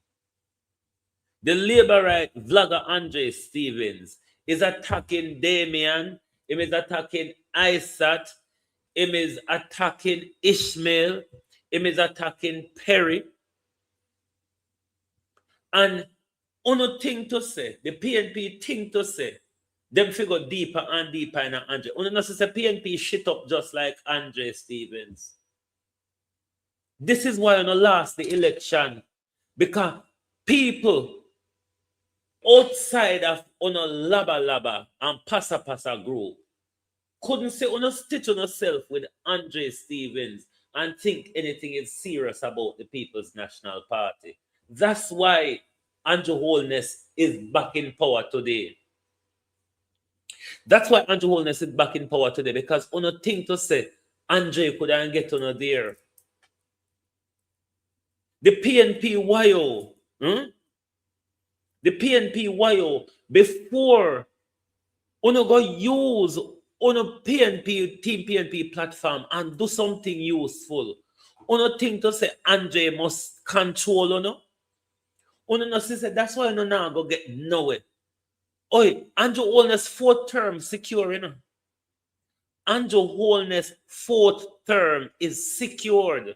The labor right vlogger Andre Stevens is attacking Damien, him is attacking Isat, him is attacking Ishmael, him is attacking Perry. And uno thing to say, the PNP thing to say, them figure deeper and deeper in Andre. Uno not say PNP shit up just like Andre Stevens. This is why uno lost the election. Because people outside of uno laba and pasa group couldn't say uno stitch on yourself with Andre Stevens and think anything is serious about the People's National Party. That's why Andrew Holness is back in power today. That's why Andrew Holness is back in power today, because uno think to say Andre couldn't get uno there. The PNP YO, the PNP YO, before uno go use uno PNP, Team PNP platform and do something useful, uno think to say Andre must control uno. Uno no say that's why uno now go get nowhere. Oi, Andrew Holness 4th term secure, you know. Andrew Holness 4th term is secured.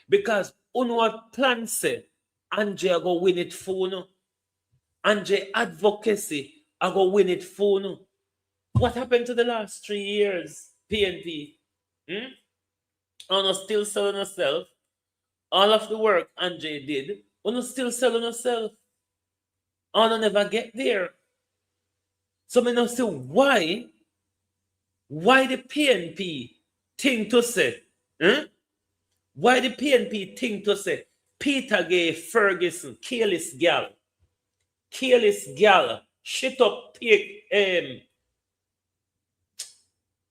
Because uno plan say Andre go win it for uno. Andre advocacy I go win it for uno. What happened to the last 3 years, PNP? Uno still selling herself. All of the work Andre did, uno still selling herself. Uno never get there. So I don't see why the PNP think to say, why the PNP think to say Peter Gay Ferguson, careless gal, shit up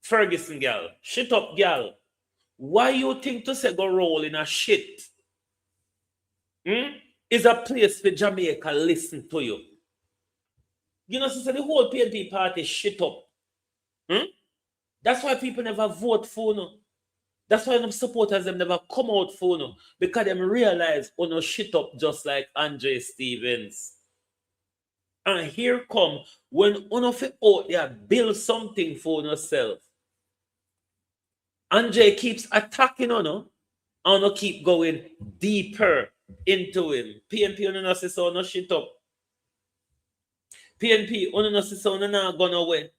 Ferguson gal, shit up gal. Why you think to say go roll in a shit? Is a place for Jamaica listen to you. You know, so the whole PNP party shit up. That's why people never vote for no. That's why them supporters them never come out for no. Because them realize no shit up just like Andre Stevens. And here come when uno fi out there build something for yourself. Andre keeps attacking uno, and uno keep going deeper into him. PNP uno no say so no shit up. PNP uno no say so uno not gone away.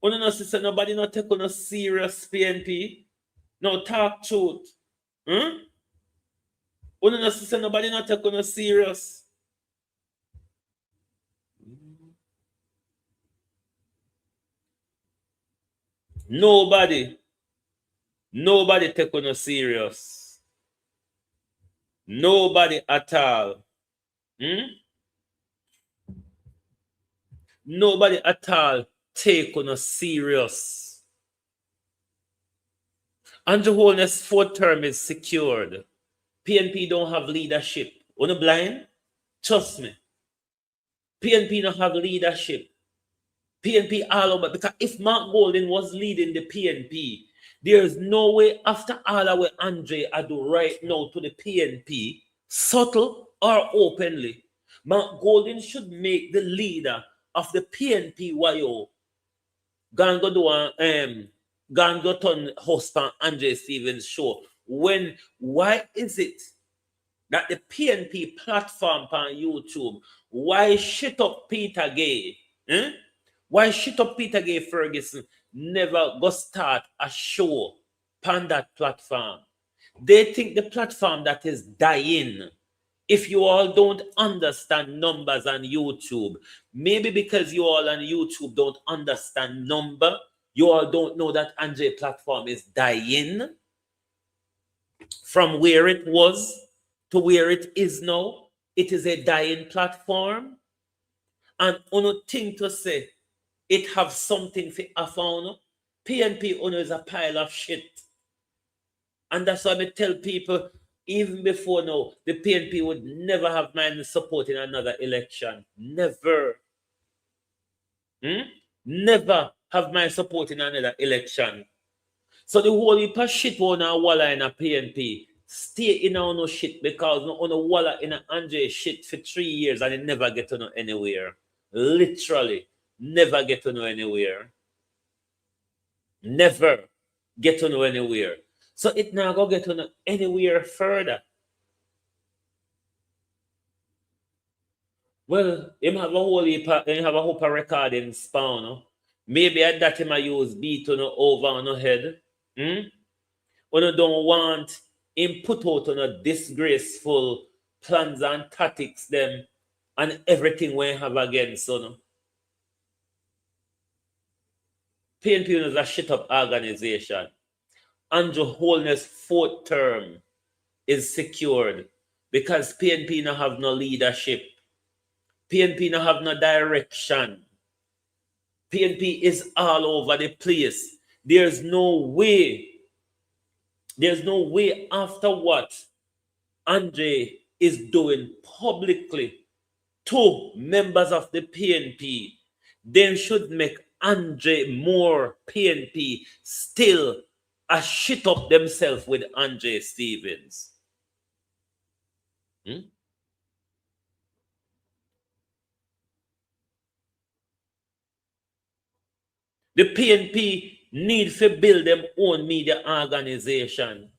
Uno no say so nobody no take uno serious PNP. No talk truth. Uno no say so nobody no take uno serious. Nobody take uno serious. Nobody at all. Nobody at all take uno serious. Andrew Holness' 4th term is secured. PNP don't have leadership. Uno blind? Trust me. PNP don't have leadership. PNP all over. Because if Mark Golden was leading the PNP, there's no way after all of what Andre I do right now to the PNP, subtle or openly, Mark Golden should make the leader of the PNP YO go turn host on Andre Stevens show. Why is it that the PNP platform on YouTube, why shit up Peter Gay? Why shit up Peter Gay Ferguson never go start a show on that platform? They think the platform that is dying. If you all don't understand numbers on YouTube, maybe because you all on YouTube don't understand number, you all don't know that Andre platform is dying from where it was to where it is now. It is a dying platform. And uno thing to say, it have something for offer uno. PNP uno is a pile of shit. And that's why I tell people, even before now, the PNP would never have mind supporting another election. Never. Never have mind supporting another election. So the whole heap of shit on a walla in a PNP, stay in a no shit because no on a walla in a Andre shit for 3 years and it never get to know anywhere. Literally, never get to know anywhere. Never get to know anywhere. So it now go get to know anywhere further. Well, him have a whole heap of, him have a whole recording spawn. No? Maybe at that him I use beat on over on the head. When you don't want him put out on a disgraceful plans and tactics them and everything we have against so no. PNP is a shit up organization. Andrew Holness' fourth term is secured because PNP now have no leadership. PNP now have no direction. PNP is all over the place. There's no way after what Andre is doing publicly to members of the PNP, they should make Andre more PNP still a shit up themselves with Andre Stevens. The PNP need to build them own media organization.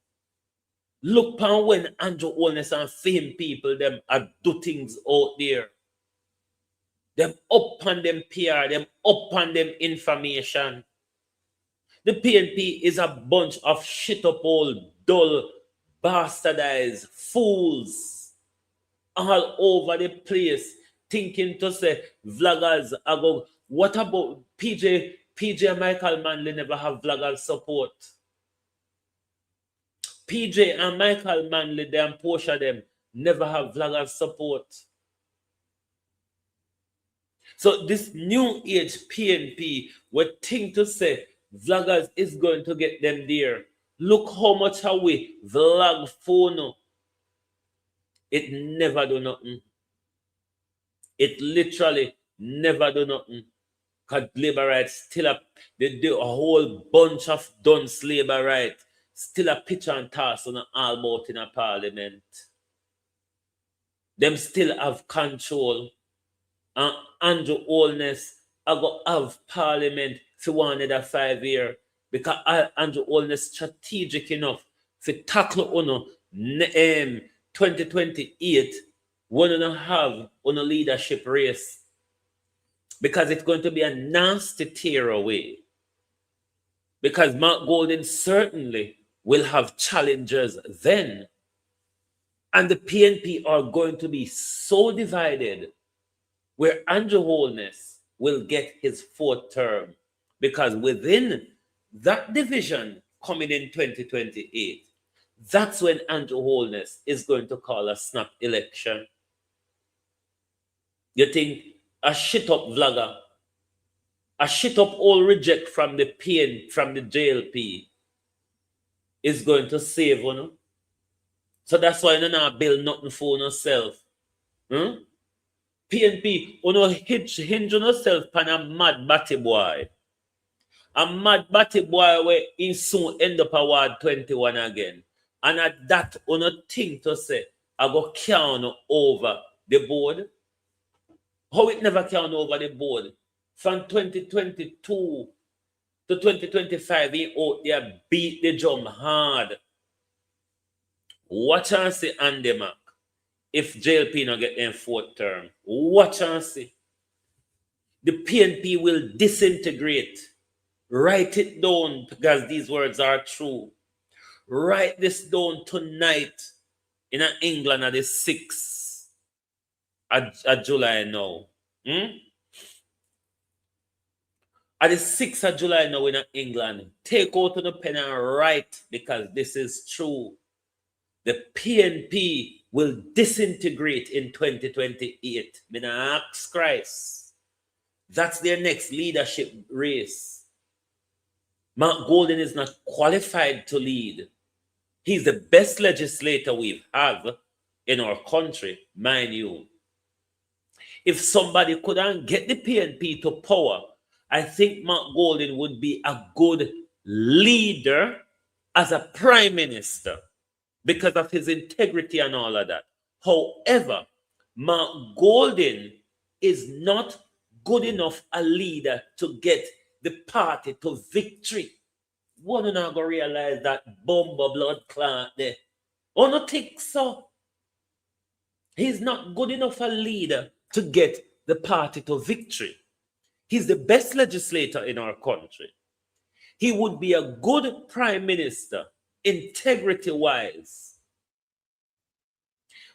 Look upon when Andrew Holness and fame people them are do things out there. Them up on them PR, them up on them information. The PNP is a bunch of shit up old, dull, bastardized fools all over the place, thinking to say vloggers are go. What about PJ and Michael Manley never have vloggers support? PJ and Michael Manley, them Portia them never have vloggers support. So this new age PNP would think to say vloggers is going to get them there. Look how much are we vlog phone. It never do nothing. It literally never do nothing. Because labor rights still they do a whole bunch of dunce labor rights. Still a pitch and toss on all about in a parliament. Them still have control. And Andrew Holness I go have parliament for 1 another 5 years because Andrew Holness strategic enough to tackle on 2028 when you have on a leadership race because it's going to be a nasty tear away. Because Mark Golden certainly will have challengers then. And the PNP are going to be so divided where Andrew Holness will get his 4th term. Because within that division coming in 2028, that's when Andrew Holness is going to call a snap election. You think a shit up vlogger, a shit up all reject from the from the JLP is going to save you? So that's why you not build nothing for yourself. PNP, you hinge on yourself on a mad batty boy. A mad batty boy where he soon end up award 21 again. And at that, you think to say, I go count over the board. How it never count over the board? From 2022 to 2025, he out there beat the drum hard. Watch and see Andy Mac. If JLP not get their 4th term, watch and see. The PNP will disintegrate. Write it down because these words are true. Write this down tonight in England at the 6th of July now. At the 6th of July now in England, take out the pen and write because this is true. The PNP will disintegrate in 2028. Me na ask Christ. That's their next leadership race. Mark Golden is not qualified to lead. He's the best legislator we have in our country, mind you. If somebody couldn't get the PNP to power, I think Mark Golding would be a good leader as a prime minister because of his integrity and all of that. However, Mark Golding is not good enough a leader to get the party to victory. One of not gonna realize that bomber blood clot there. Oh, no think so. He's not good enough a leader to get the party to victory. He's the best legislator in our country. He would be a good prime minister, integrity-wise.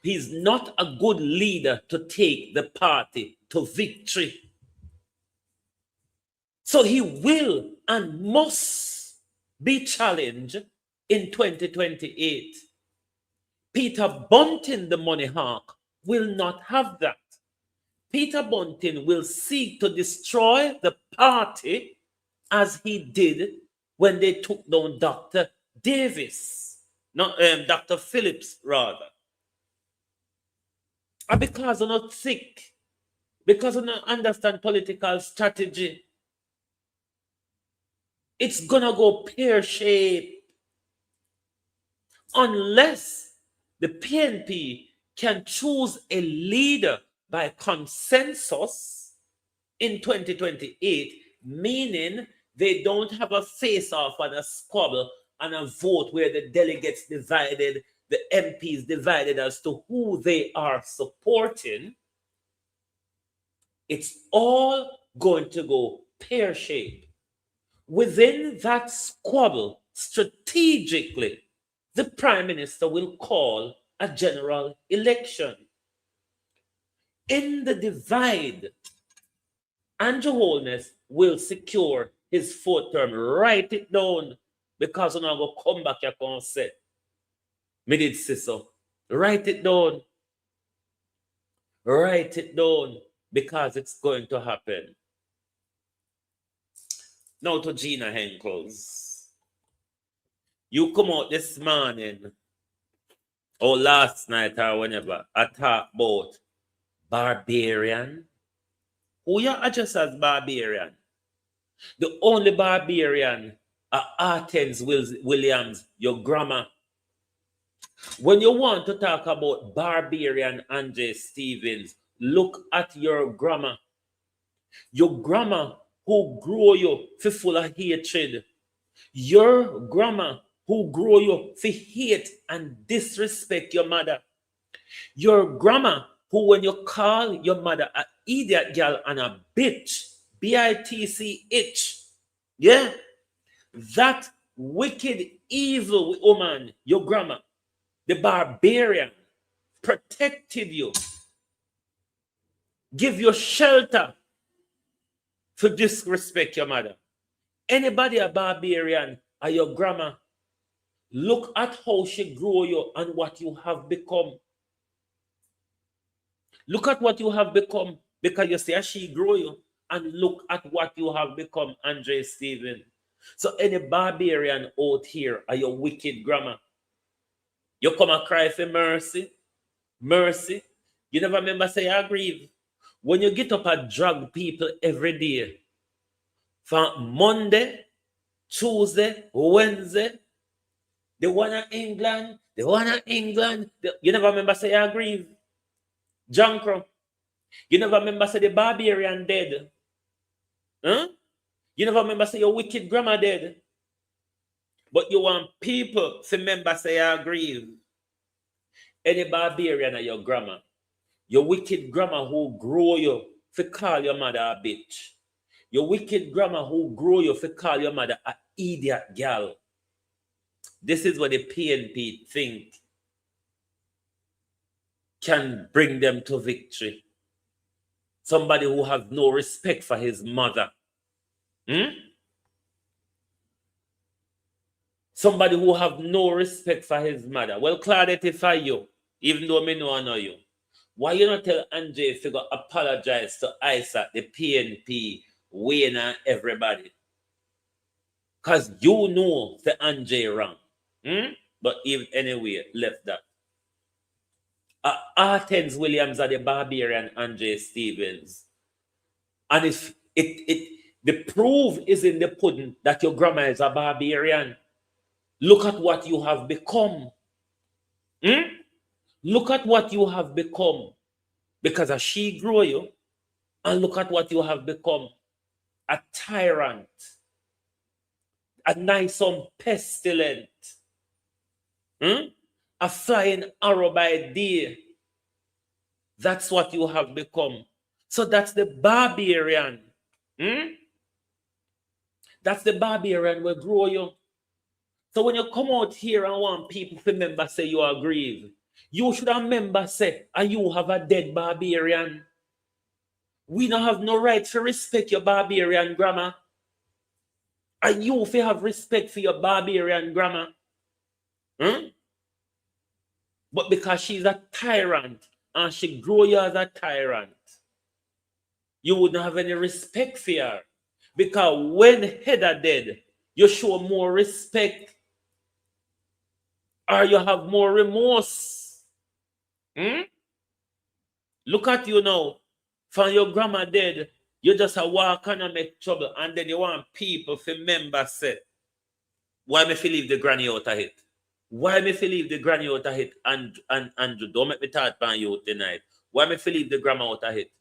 He's not a good leader to take the party to victory. So he will and must be challenged in 2028. Peter Bunting, the money hawk, will not have that. Peter Bunting will seek to destroy the party as he did when they took down Dr. Davis, not Dr. Phillips, rather. And because I'm not sick, because I don't understand political strategy, it's gonna go pear-shaped unless the PNP can choose a leader by consensus in 2028, meaning they don't have a face-off and a squabble and a vote where the delegates divided, the MPs divided as to who they are supporting. It's all going to go pear-shaped. Within that squabble, strategically, the Prime Minister will call a general election. In the divide, Andrew Holness will secure his fourth term. Write it down, because I'm going to come back here and say, me did say so. Write it down. Write it down, because it's going to happen. Now to Gina Henkels. You come out this morning, or last night, or whenever, I talk about Barbarian. Who you address as Barbarian? The only Barbarian are Athens Williams, your grandma. When you want to talk about Barbarian Andre Stevens, look at your grandma. Your grandma who grew you for full of hatred. Your grandma who grew you for hate and disrespect your mother. Your grandma who, when you call your mother an idiot girl and a bitch, bitch, yeah, that wicked, evil woman, your grandma, the Barbarian, protected you, give you shelter for disrespect your mother. Anybody a Barbarian or your grandma, look at how she grew you and what you have become. Look at what you have become, because you see how she grew you, and look at what you have become, Andre Stephen. So any Barbarian out here are your wicked grandma. You come and cry for mercy. Mercy. You never remember say I grieve. When you get up and drag people every day, from Monday, Tuesday, Wednesday, the one in England, the one in England, you never remember say I grieve. Jankro. You never remember say the Barbarian dead. Huh? You never remember say your wicked grandma dead. But you want people to remember say I grieve. Any Barbarian or your grandma, your wicked grandma who grew you for call your mother a bitch. Your wicked grandma who grew you for call your mother a idiot girl. This is what the PNP think can bring them to victory. Somebody who has no respect for his mother. Somebody who have no respect for his mother. Well, Claudette, for you, even though I know you, why you not tell Andre if you go apologize to Isaac, the PNP, Wayne, and everybody? Because you know the Andre wrong. But even anyway, left that. Athens Williams are the Barbarian Andre Stevens. And if the proof is in the pudding that your grandma is a barbarian. Look at what you have become. Look at what you have become. Because as she grew you, and look at what you have become. A tyrant. A nice pestilent. A flying arrow by day. That's what you have become. So that's the barbarian. That's the barbarian will grow you. So when you come out here and want people to remember say you are grieved, you should remember say, and you have a dead barbarian. We don't have no right to respect your barbarian grandma. And you if you have respect for your barbarian grandma. But because she's a tyrant and she grew you as a tyrant, you wouldn't have any respect for her. Because when Heather dead, you show more respect or you have more remorse. Look at you now. From your grandma dead, you just a walk and make trouble, and then you want people to remember say, why me feel leave the granny out of it? Why me feel leave the granny out of it? And Andrew, don't make me talk about you tonight. Why me feel leave the grandma out of it?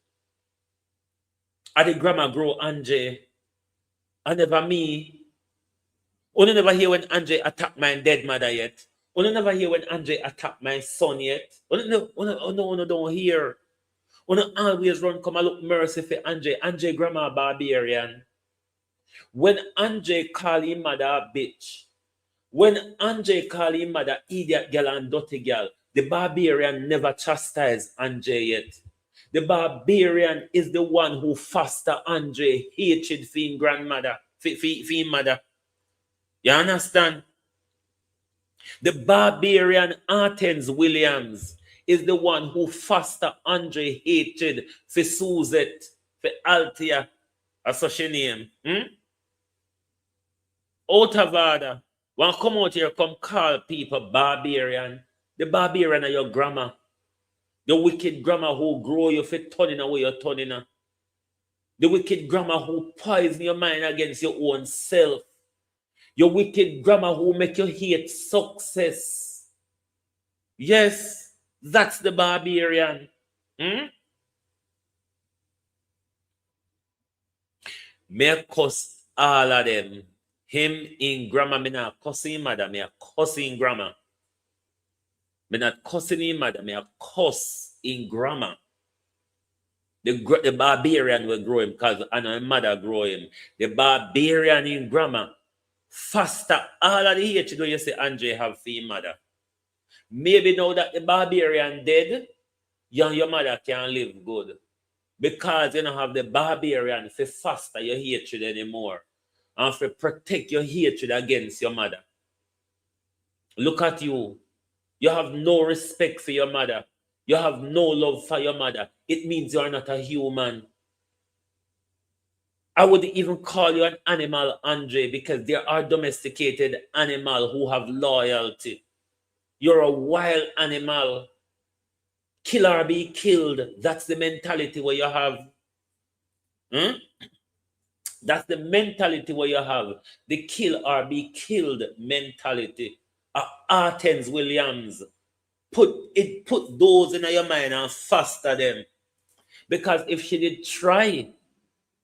And the grandma grow Andre. And never me. Only never hear when Andre attack my dead mother yet. Only never hear when Andre attack my son yet. Only don't hear. Only always run come and look mercy for Andre. Andre grandma barbarian. When Andre call him mother a bitch. When Andre call him mother idiot girl and dirty girl, the barbarian never chastised Andre yet. The barbarian is the one who foster Andre hatred for his grandmother, for his mother. You understand? The barbarian Athens Williams is the one who foster Andre hatred for Suzette, for Althea, or such a name. Out of order. When come out here, come call people barbarian. The barbarian are your grandma. The wicked grandma who grow you for turning away your turning. The wicked grandma who poison your mind against your own self. Your wicked grandma who make you hate success. Yes, that's the barbarian. May I curse all of them. Him in grandma, me not cussing mother, me a cussing grandma. Me not cussing him mother, me a cuss in grandma. The barbarian will grow him because I know mother grow him. The barbarian in grandma faster all of the hatred when you say Andre have for your mother. Maybe now that the barbarian dead, you and your mother can live good. Because you don't have the barbarian to foster your hatred anymore. And to protect your hatred against your mother. Look at you. You have no respect for your mother. You have no love for your mother. It means you are not a human. I would even call you an animal, Andre, because there are domesticated animals who have loyalty. You're a wild animal. Kill or be killed. That's the mentality where you have. That's the mentality where you have. The kill or be killed mentality. Athens Williams. Put those in your mind and foster them. Because if she did try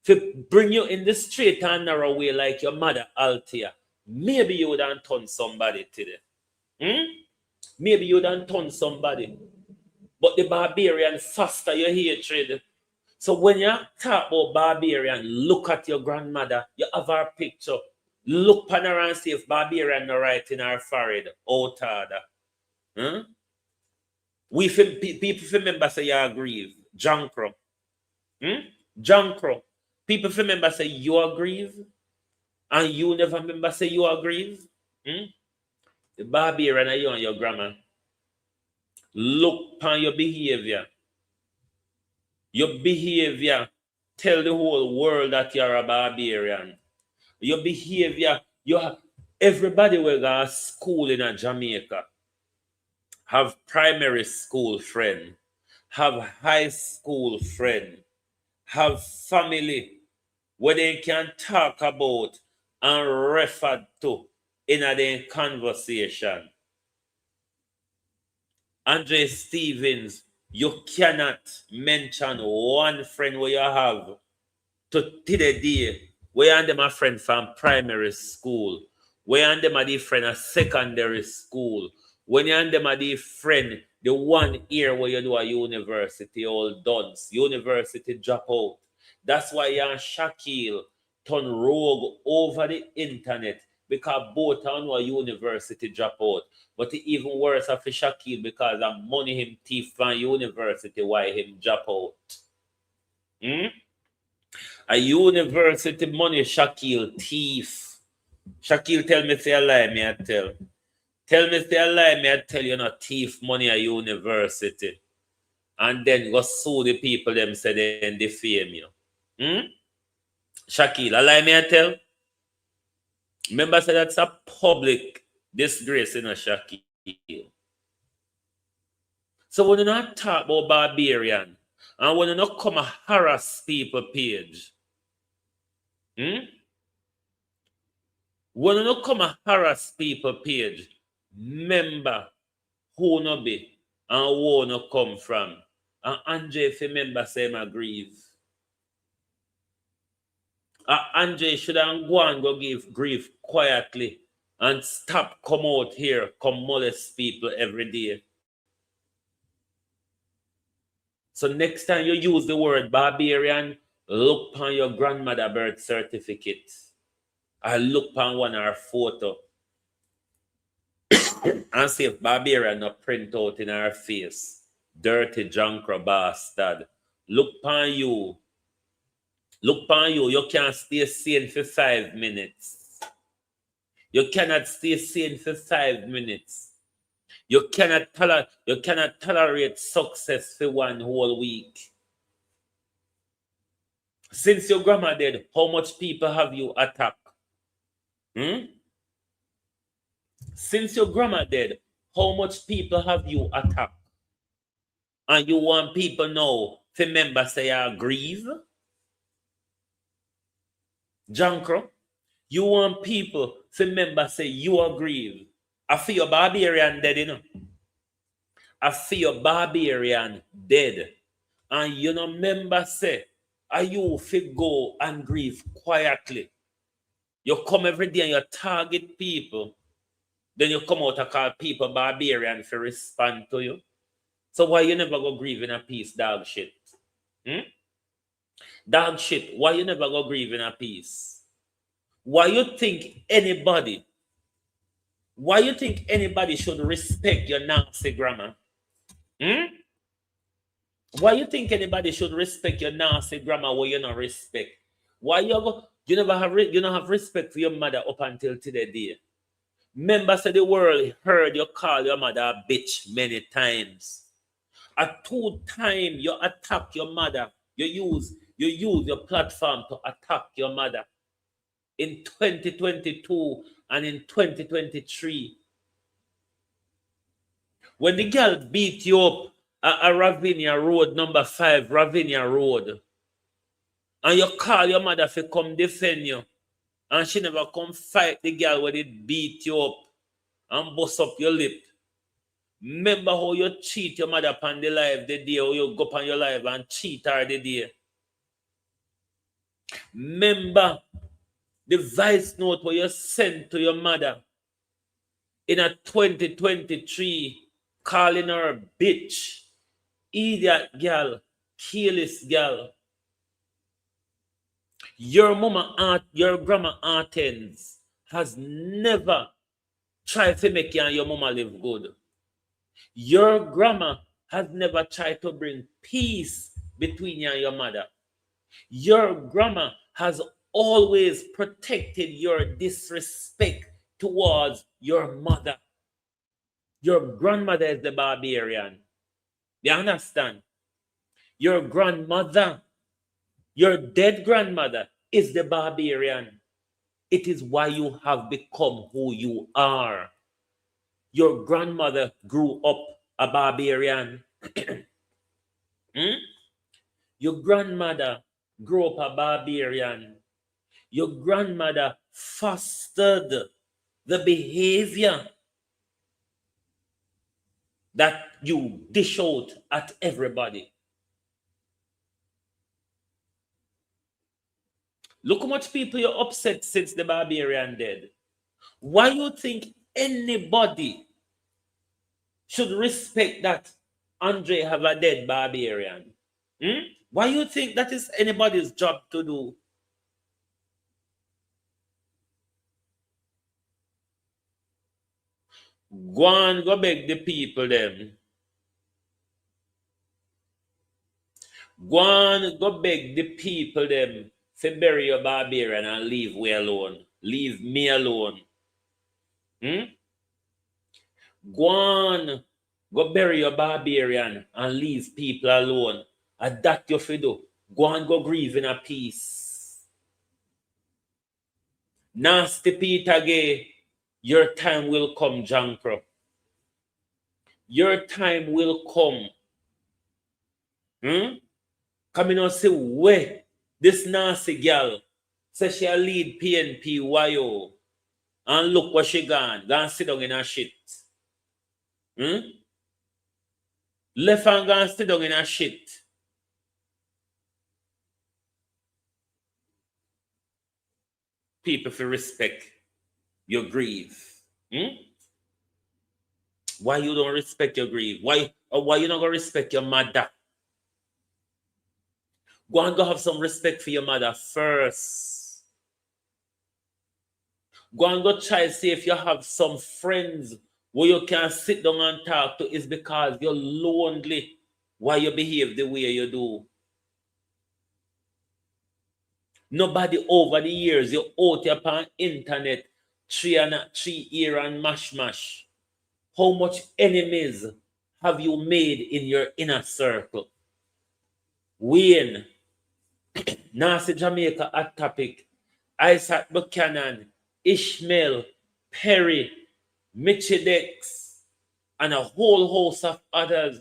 to bring you in the straight and narrow way like your mother Althea, maybe you would have turned somebody today. Maybe you would have turned somebody. But the barbarian foster your hatred. So when you talk about barbarian, look at your grandmother. You have her picture. Look upon her and see if barbarian no right in her forehead. Out order. People remember say you are grieved. Jankro. Jankro. People remember say you are grieved. And you never remember say you are grieved. The barbarian are you and your grandma. Look upon your behavior. Your behavior tell the whole world that you're a barbarian. Your behavior, Everybody will go to school in a Jamaica, have primary school friend, have high school friend, have family where they can talk about and refer to in a their conversation. Andre Stevens, you cannot mention one friend where you have to the day where and them a friend from primary school, where and them a the friend of secondary school, when you and them a the friend the 1 year where you do a university all dunce, university drop out. That's why you and Shaquille turn rogue over the internet because both are no university drop out. But it even worse for Shaquille because of money him thief from university why him drop out. A university money Shaquille thief. Shaquille tell me say a lie, me I tell. Tell me say a lie, me I tell you not thief money at university. And then go sue the people them say they defame you. Shaquille, a lie me I tell? Remember say that's a public disgrace in a Shaquille. So when you not talk about Barbarian and when you not come and harass people page, when you not come and harass people page, remember who no be and who no come from. And Andre, if you remember, say him grieve. Andre should have go and go give grief quietly and stop come out here, come molest people every day. So next time you use the word Barbarian, look on your grandmother birth certificate. I look on one of her photo and see if Barbarian not print out in her face. Dirty junkra bastard. Look on you. Look on you. You can't stay sane for 5 minutes. You cannot stay sane for 5 minutes. You cannot tolerate success for 1 whole week. Since your grandma dead, how much people have you attacked? Since your grandma dead, how much people have you attacked? And you want people now to remember say you grieve? Jankro, you want people to remember say you are grieve. I feel your Barbarian dead, you know. I feel your Barbarian dead. And you know remember say, are you fi go and grieve quietly? You come every day and you target people. Then you come out and call people Barbarian to respond to you. So why you never go grieve in a peace, dog shit? Dog shit, why you never go grieve in a peace? Why you think anybody should respect your nasty grammar? Why you think anybody should respect your nasty grammar where you not respect? Why you never have respect for your mother up until today? Members of the world heard you call your mother a bitch many times. At 2 times you attack your mother. You use your platform to attack your mother. In 2022 and in 2023. When the girl beat you up at Ravinia Road, number 5, Ravinia Road, and you call your mother to come defend you, and she never come fight the girl when it beat you up and bust up your lip. Remember how you cheat your mother upon the live the day, how you go upon your live and cheat her the day. Remember the voice note where you sent to your mother in a 2023 calling her a bitch, idiot girl, careless girl. Your grandma Athens has never tried to make you and your mama live good. Your grandma has never tried to bring peace between you and your mother. Your grandma has always protected your disrespect towards your mother. Your grandmother is the Barbarian. You understand? Your grandmother, your dead grandmother, is the Barbarian. It is why you have become who you are. Your grandmother grew up a barbarian. Hmm? Your grandmother grew up a barbarian. Your grandmother fostered the behavior that you dish out at everybody. Look how much people you're upset since the barbarian dead. Why you think anybody should respect that Andre have a dead barbarian? Hmm? Why you think that is anybody's job to do? Go and go beg the people them. Go and go beg the people them to bury your barbarian and leave we alone. Leave me alone. Hmm? Go on, go bury your barbarian and leave people alone. And that you fi do. Go and go grieve in a peace. Nasty Peter Gay, your time will come, Jankro. Your time will come. Come in and say, where this nasty girl say she'll lead PNP YO. And look where she gone. Go and sit down in her shit. Left and go and sit down in her shit. People for respect your grief. Why you don't respect your grief? Why you not gonna respect your mother? Go and go have some respect for your mother first. Go and go try to see if you have some friends where you can sit down and talk to. Is because you're lonely why you behave the way you do. Nobody over the years you out upon internet 3 year and mash. How much enemies have you made in your inner circle? Wayne, Nancy Jamaica at topic, Isaac Buchanan, Ishmael, Perry, Mitchie Dex, and a whole host of others.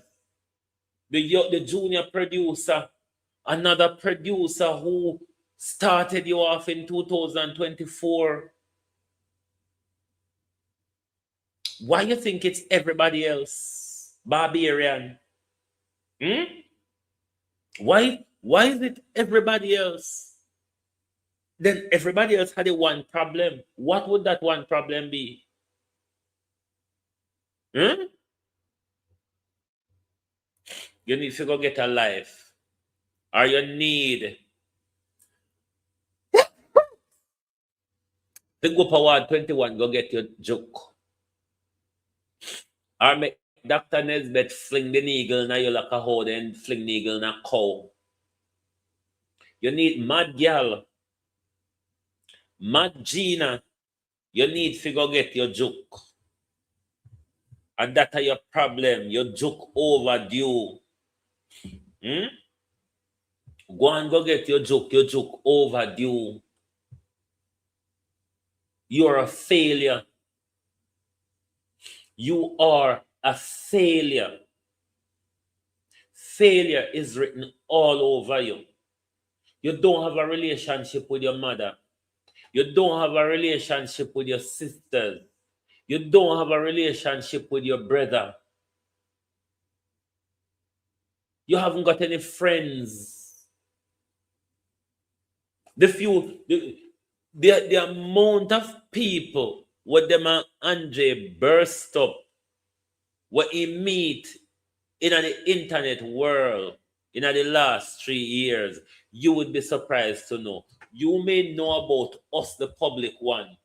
The junior producer, another producer who started you off in 2024. Why you think it's everybody else? Barbarian. Why is it everybody else? Then everybody else had a one problem. What would that one problem be? You need to go get a life. Or you need to go forward 21, go get your joke. Or make Dr. Nesbeth fling the needle na you like a hoe, then fling needle na cow. You need mad girl, mad Gina. You need to go get your joke. And that's your problem. Your joke overdue. Go and go get your joke overdue. You're a failure. You are a failure. Failure is written all over you. You don't have a relationship with your mother. You don't have a relationship with your sisters. You don't have a relationship with your brother. You haven't got any friends. The amount of people what them and Andre burst up, what he meet in the internet world in the last 3 years, you would be surprised to know. You may know about us, the public one.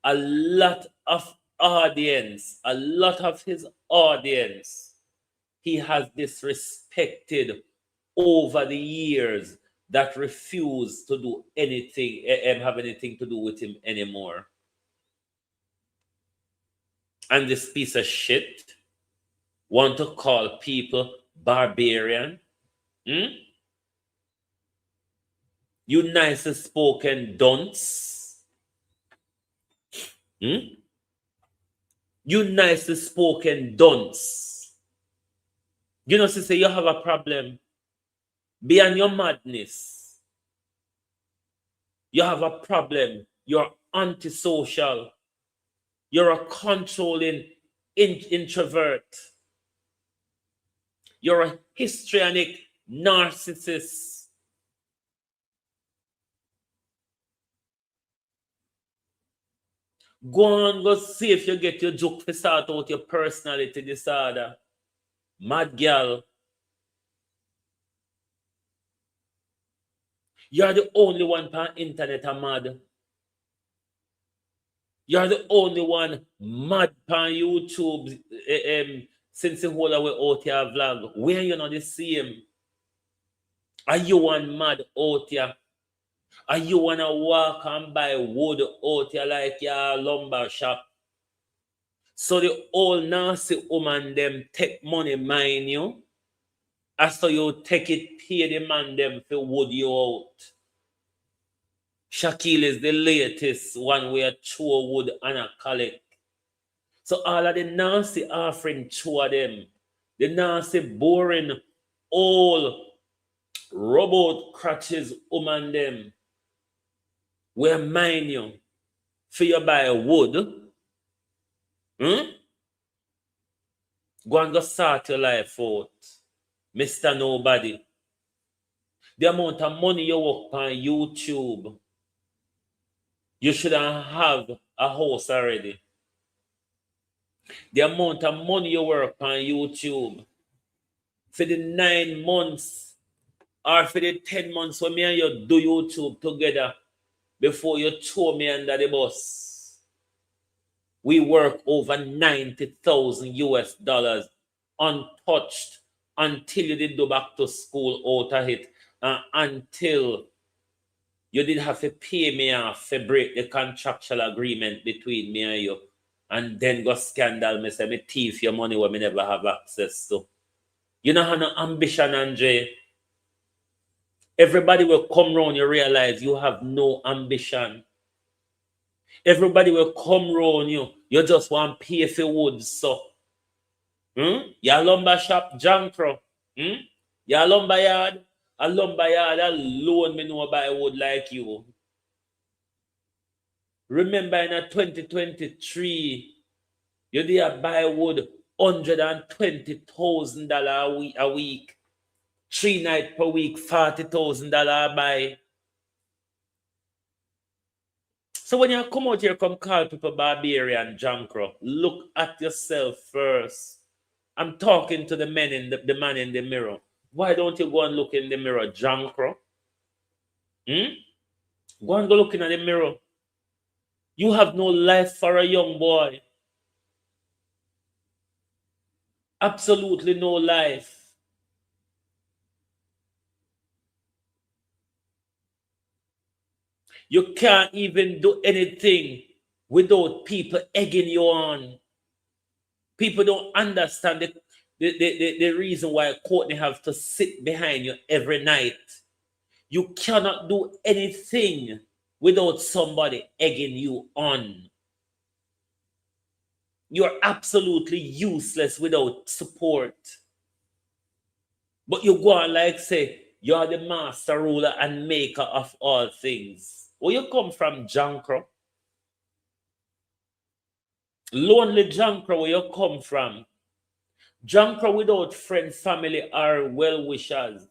A lot of audience, a lot of his audience, he has disrespected over the years that refuse to do anything and have anything to do with him anymore. And this piece of shit want to call people barbarian. You You nicely spoken dunce. You nicely spoken dunce. You know, sister, you have a problem. Beyond your madness, you have a problem. You're antisocial. You're a controlling introvert. You're a histrionic narcissist. Go on, go see if you get your joke to start out your personality disorder. Mad girl. You're the only one on internet a mad. You're the only one mad on YouTube since the whole away out here vlog. Where you not the same? Are you one mad out here? Are you wanna walk and buy wood out here like your lumber shop? So the old nasty woman them take money mine you. After you take it, pay the man them for wood you out. Shaquille is the latest one where throw wood and a collect. So all of the nasty offering throw them. The nasty boring old robot crutches woman them. Where mine you for you buy wood. Go and go start your life out. Mr. Nobody. The amount of money you work on YouTube, you shouldn't have a house already. The amount of money you work on YouTube, for the 9 months or for the 10 months when me and you do YouTube together before you throw me under the bus, we work over 90,000 US dollars untouched until you did go back to school out of it, until you did have to pay me off to break the contractual agreement between me and you, and then go scandal me say me thief your money where me never have access to. You know how no ambition, Andre. Everybody will come round, you realize you have no ambition. Everybody will come round you just want to pay for wood, so. Your lumber shop, Jankro. Your lumber yard, alone me know buy wood like you. Remember in a 2023, you did buy wood $120,000 a week. 3 nights per week, $40,000 buy. So when you come out here, come call people Barbarian, Jankro, look at yourself first. I'm talking to the man in the man in the mirror. Why don't you go and look in the mirror, Jankro? Go and go looking at the mirror. You have no life for a young boy. Absolutely no life. You can't even do anything without people egging you on. People don't understand the reason why Courtney have to sit behind you every night. You cannot do anything without somebody egging you on. You're absolutely useless without support. But you go on like say, you're the master ruler and maker of all things. Where you come from, Jankro? Lonely Jankro, where you come from? Jankro without friends, family, or well-wishers.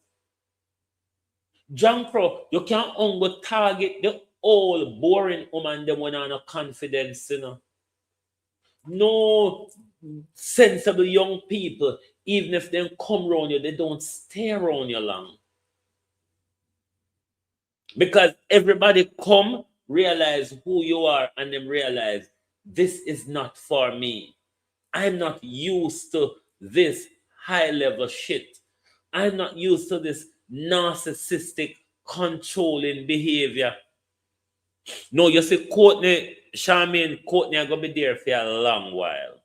Jankro, you can't only target the old boring woman them when no confidence, No sensible young people, even if they come around you, they don't stay around you long. Because everybody come, realize who you are, and then realize this is not for me. I'm not used to this high-level shit. I'm not used to this narcissistic, controlling behavior. No, you see, Courtney, Charmaine, Courtney are going to be there for a long while.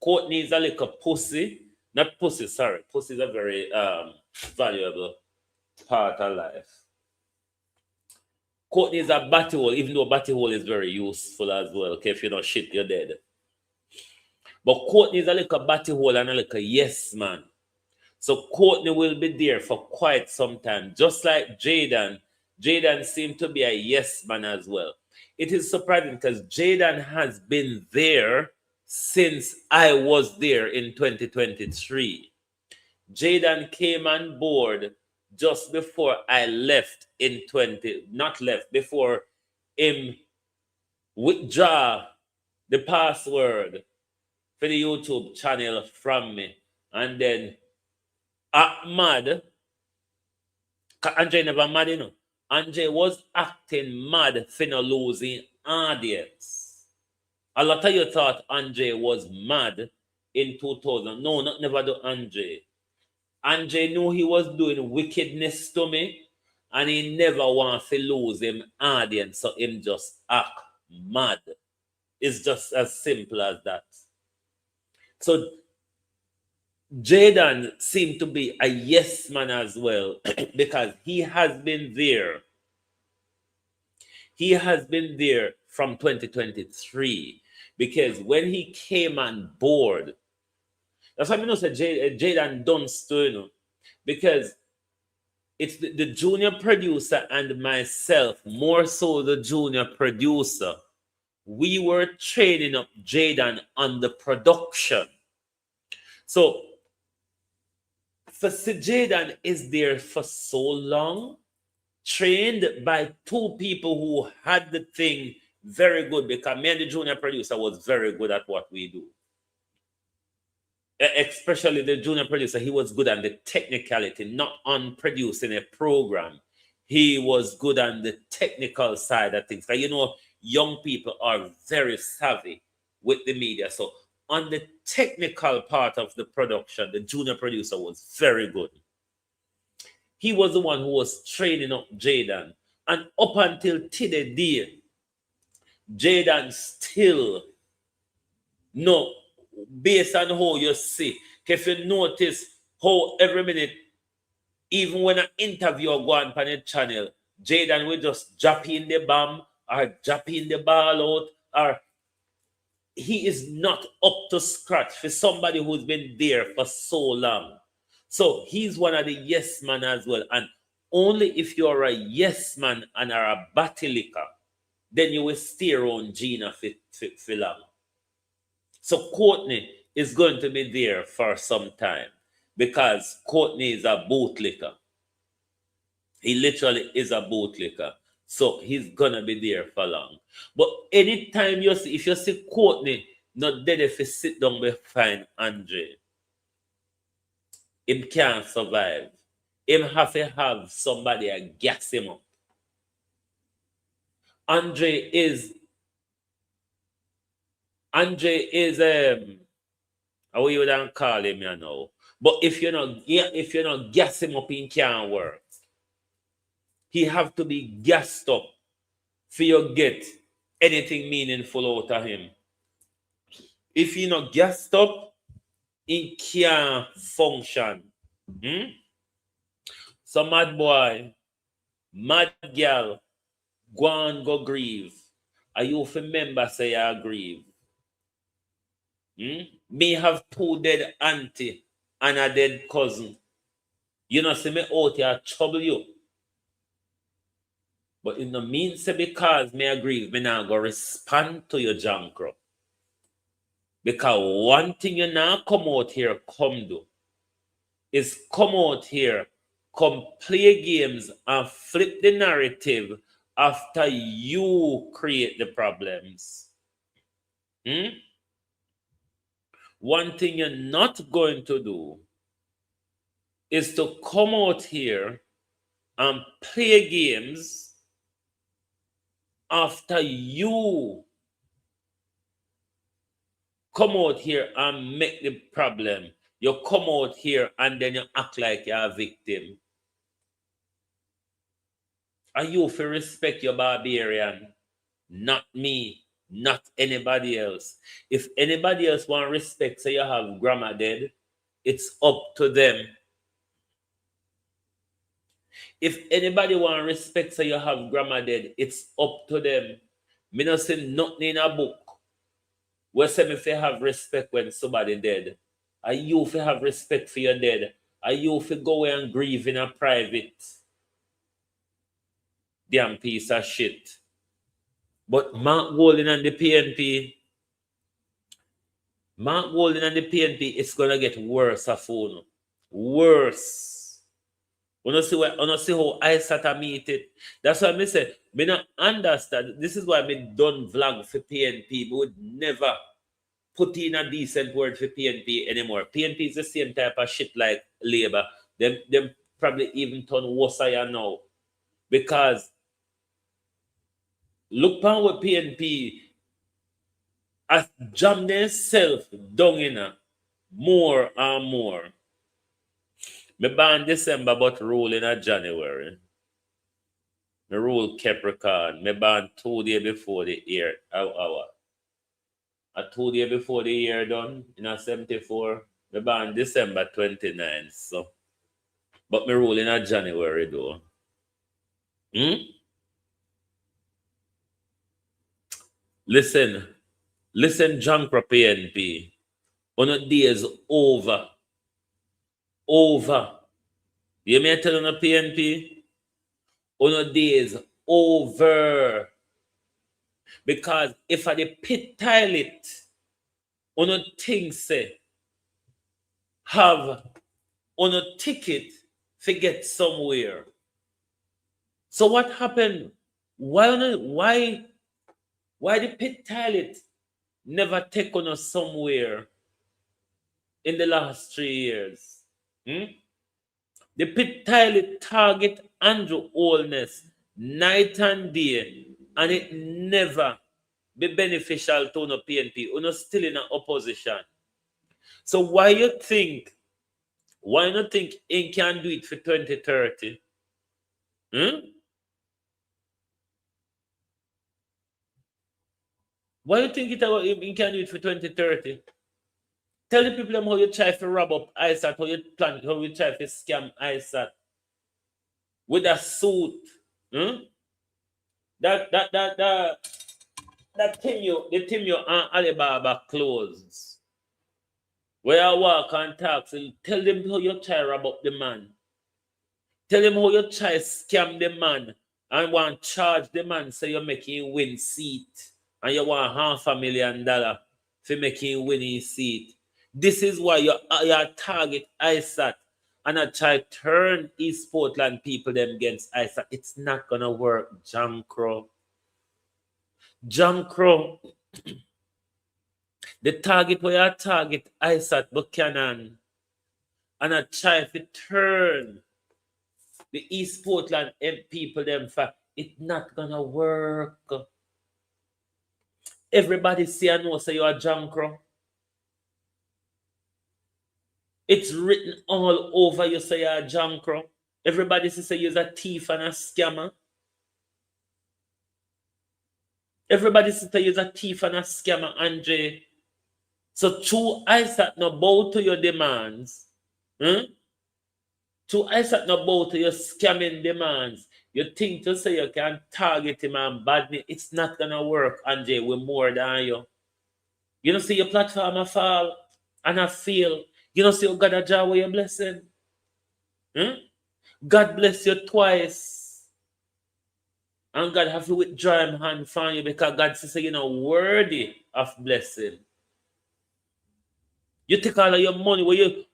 Courtney is a little pussy. Not pussy, sorry. Pussy is a very valuable part of life. Courtney is a batty hole, even though batty hole is very useful as well. Okay, if you don't shit, you're dead. But Courtney is a little batty hole and a little yes man. So Courtney will be there for quite some time. Just like Jaden. Jaden seemed to be a yes man as well. It is surprising because Jaden has been there since I was there in 2023. Jaden came on board just before I left in before him withdraw the password for the YouTube channel from me. And then mad, Andre never mad, you know. Andre was acting mad for no losing audience. A lot of you thought Andre was mad in 2000. No, not never do Andre. Andre knew he was doing wickedness to me, and he never want to lose him audience, so him just act mad. It's just as simple as that. So Jaden seemed to be a yes man as well because he has been there. He has been there from 2023 because when he came on board, that's why I know Jaden Dunst, you know, because it's the junior producer and myself, more so the junior producer. We were training up Jaden on the production. So Jaden is there for so long, trained by two people who had the thing very good, because me and the junior producer was very good at what we do. Especially the junior producer, he was good on the technicality, not on producing a program. He was good on the technical side of things. Because you know, young people are very savvy with the media. So on the technical part of the production, the junior producer was very good. He was the one who was training up Jaden. And up until today, Jaden still, no, based on how you see, if you notice how every minute, even when an interview go on the channel, Jaden will just drop in the bomb or drop in the ball out, or he is not up to scratch for somebody who's been there for so long. So he's one of the yes man as well. And only if you're a yes man and are a batilica, then you will stay around Gina for long. So Courtney is going to be there for some time because Courtney is a bootlicker. He literally is a bootlicker. So he's gonna be there for long. But anytime you see, if you see Courtney not dead, if you sit down behind Andre, him can't survive. Him have to have somebody to gas him up. Andre is how you don't call him, you know. But if you're not gas him up, he can't work. He have to be gassed up for you get anything meaningful out of him. If he not gassed up, he can't function. So mad boy, mad girl, go and go grieve. Are you remember say I grieve? Me have two dead auntie and a dead cousin. You know, see me out here trouble you. But it no mean say because me agree, me not go respond to your jankro. Because one thing you now come out here, come do, is come out here, come play games and flip the narrative after you create the problems. One thing you're not going to do is to come out here and play games after you come out here and make the problem. You come out here and then you act like you're a victim. Are you for respect your Barbarian? Not me, not anybody else. If anybody else want respect, say you have grandma dead, it's up to them. If anybody want respect, so you have grandma dead, it's up to them. Me not say nothing in a book where say me if you have respect when somebody dead. Are you if you have respect for your dead? Are you if you go away and grieve in a private? Damn piece of shit. But Mark Golding and the PNP, it's gonna get worse of you. Worse. When you see how I sat and meet it. That's why I say, me not understand. This is why me done vlog for PNP. Me would never put in a decent word for PNP anymore. PNP is the same type of shit like Labour. Them probably even turn worse now. Because look upon what PNP as jam themselves down in more and more. Me born December but rule in a January. Me rule Capricorn. Me born 2 days before the year. A 2 days before the year done in a 74. Me born December 29th. So, but me rule in a January though. Listen, junk for PNP. On a day is over. You may tell on a PNP? On a day is over. Because if I the pit toilet, on a thing say, have on a ticket, forget somewhere. So what happened? Why the pit toilet never take on us somewhere in the last 3 years? The pit toilet target Andrew Holness night and day, and it never be beneficial to no PNP. Uno still in an opposition. So why not think in can do it for 2030? Why you think in can do it for 2030? Tell the people how you try to rob up ISAT, how you try to scam ISAT with a suit. That thing you on Alibaba clothes. Where I walk and talk, so tell them how you try to rob up the man. Tell them how you try to scam the man and want to charge the man so you're making win seat and you want $500,000 for making winning seat. This is why you target ISAT and I try to turn East Portland people them against ISAT. It's not gonna work, John Crow. The target where you target ISAT Buchanan and I try to turn the East Portland people them for it's not gonna work. Everybody see and know say you're a John Crow. It's written all over you say you're a John Crow. Everybody say you're a thief and a scammer. Everybody say you're a thief and a scammer, Andre. So true ISAT no bow to your demands. To ISAT no bow to your scamming demands. You think to say you can target him and badness. It's not gonna work, Andre. We're more than you. You don't see your platform a fall and a fail. You don't see how God a draw away your blessing. God bless you twice. And God have to withdraw him hand from you because God says you're not worthy of blessing. You take all of your money,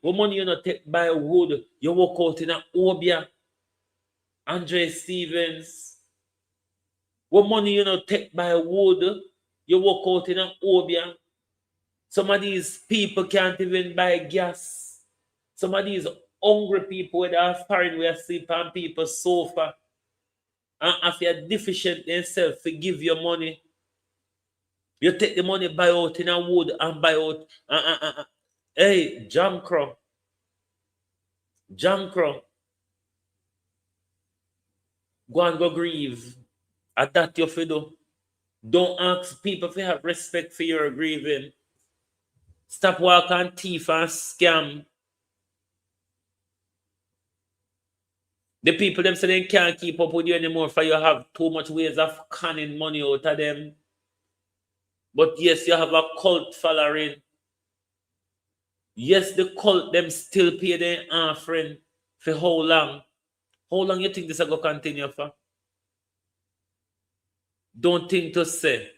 what money you not take by wood, you walk out in a Obia, Andre Stevens. What money you not take by wood, you walk out in a Obia. Some of these people can't even buy gas. Some of these hungry people with are foreign where sleep on people's sofa. And if you're deficient themselves, forgive your money. You take the money, buy out in a wood and buy out. Hey, John Crow. Go and go grieve. At that you do. Don't ask people if you have respect for your grieving. Stop walking thief and scam. The people them say they can't keep up with you anymore for you have too much ways of conning money out of them. But yes, you have a cult following. Yes, the cult them still pay their offering. For how long? How long you think this will go continue for? Don't think to say.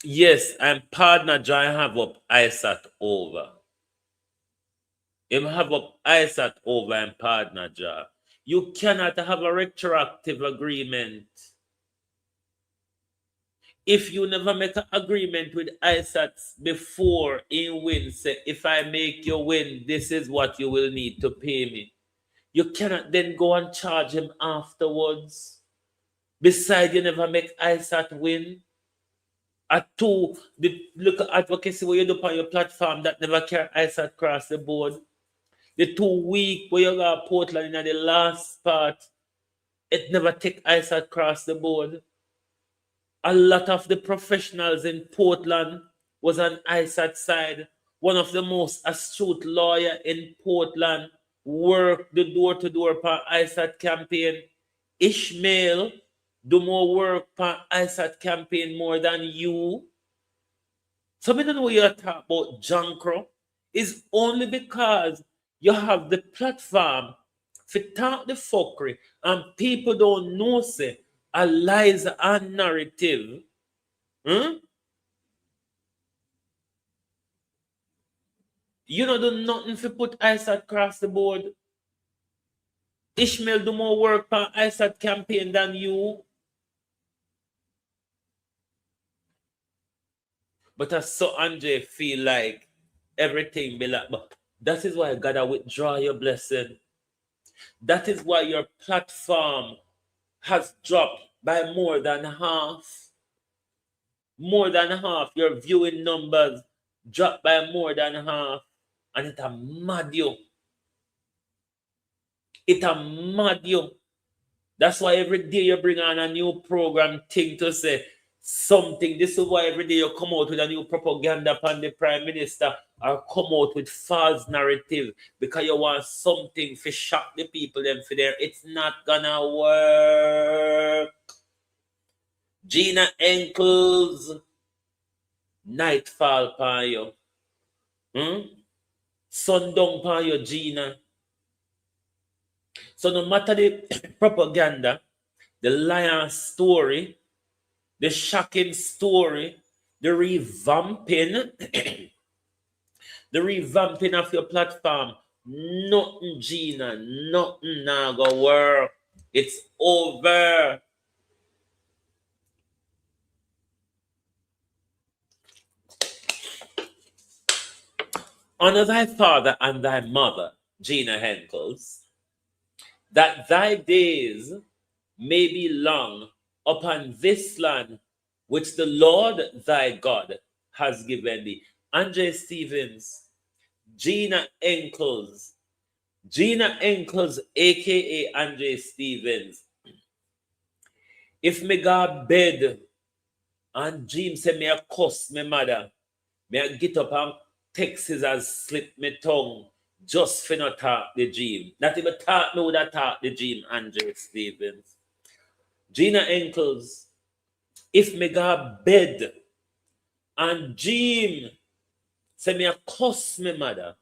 Yes, I'm partner Joy have up ISAT over. Him have up ISAT over and partner Joy. You cannot have a retroactive agreement. If you never make an agreement with ISAT before in win, say, if I make you win, this is what you will need to pay me. You cannot then go and charge him afterwards. Besides, you never make ISAT win. At two, the look at advocacy where you do on your platform that never carry ISAT across the board. The 2 week where you got Portland in the last part, it never take ISAT across the board. A lot of the professionals in Portland was on ISAT side. One of the most astute lawyer in Portland worked the door-to-door per ISAT campaign. Ishmael do more work per ISAT campaign more than you. So I don't know what you're talking about, Jankro. It's only because you have the platform to talk the fuckery and people don't know say a lies and narrative. You don't do nothing to put ISAT across the board. Ishmael do more work on ISAT campaign than you. But I saw Andre feel like everything be like, but that is why you gotta withdraw your blessing. That is why your platform has dropped by more than half. More than half. Your viewing numbers dropped by more than half. And it a mad you. It a mad you. That's why every day you bring on a new program thing to say something. This is why every day you come out with a new propaganda upon the Prime Minister or come out with false narrative because you want something to shock the people them for there. It's not gonna work. Gina Ankles, nightfall pa you. Sundown pa you, Gina. So no matter the propaganda, the lion story, the shocking story, the revamping, the revamping of your platform, nothing, Gina, nothing now go work. It's over. Honor thy father and thy mother, Gina Henkels, that thy days may be long upon this land which the Lord thy God has given thee. Andre Stevens, Gina Enkles, aka Andre Stevens. If me go bed and dream say me a cuss me mother, me a get up and text as slip me tongue just for not talk the dream. Not even talk me that talk the dream, Andre Stevens. Gina Enkles, if me go bed and dream say me a cuss me mother,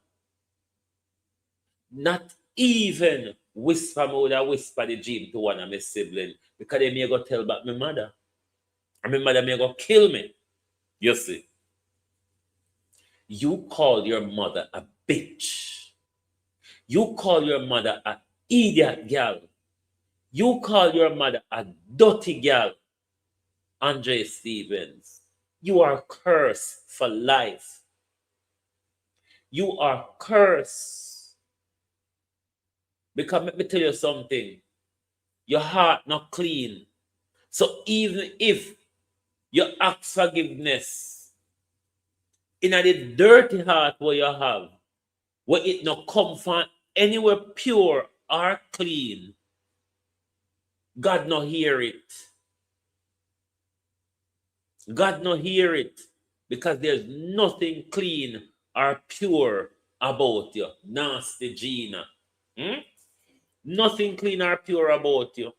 not even whisper me would a whisper the dream to one of my siblings because they may go tell back my mother. And my mother may go kill me. You see. You call your mother a bitch. You call your mother a idiot girl. You call your mother a dirty girl. Andre Stevens, you are cursed for life. You are cursed. Because let me tell you something. Your heart not clean. So even if you ask forgiveness in a the dirty heart where you have, where it not come from anywhere pure or clean, God not hear it. God not hear it because there's nothing clean or pure about you. Nasty Gina. Nothing clean or pure about you.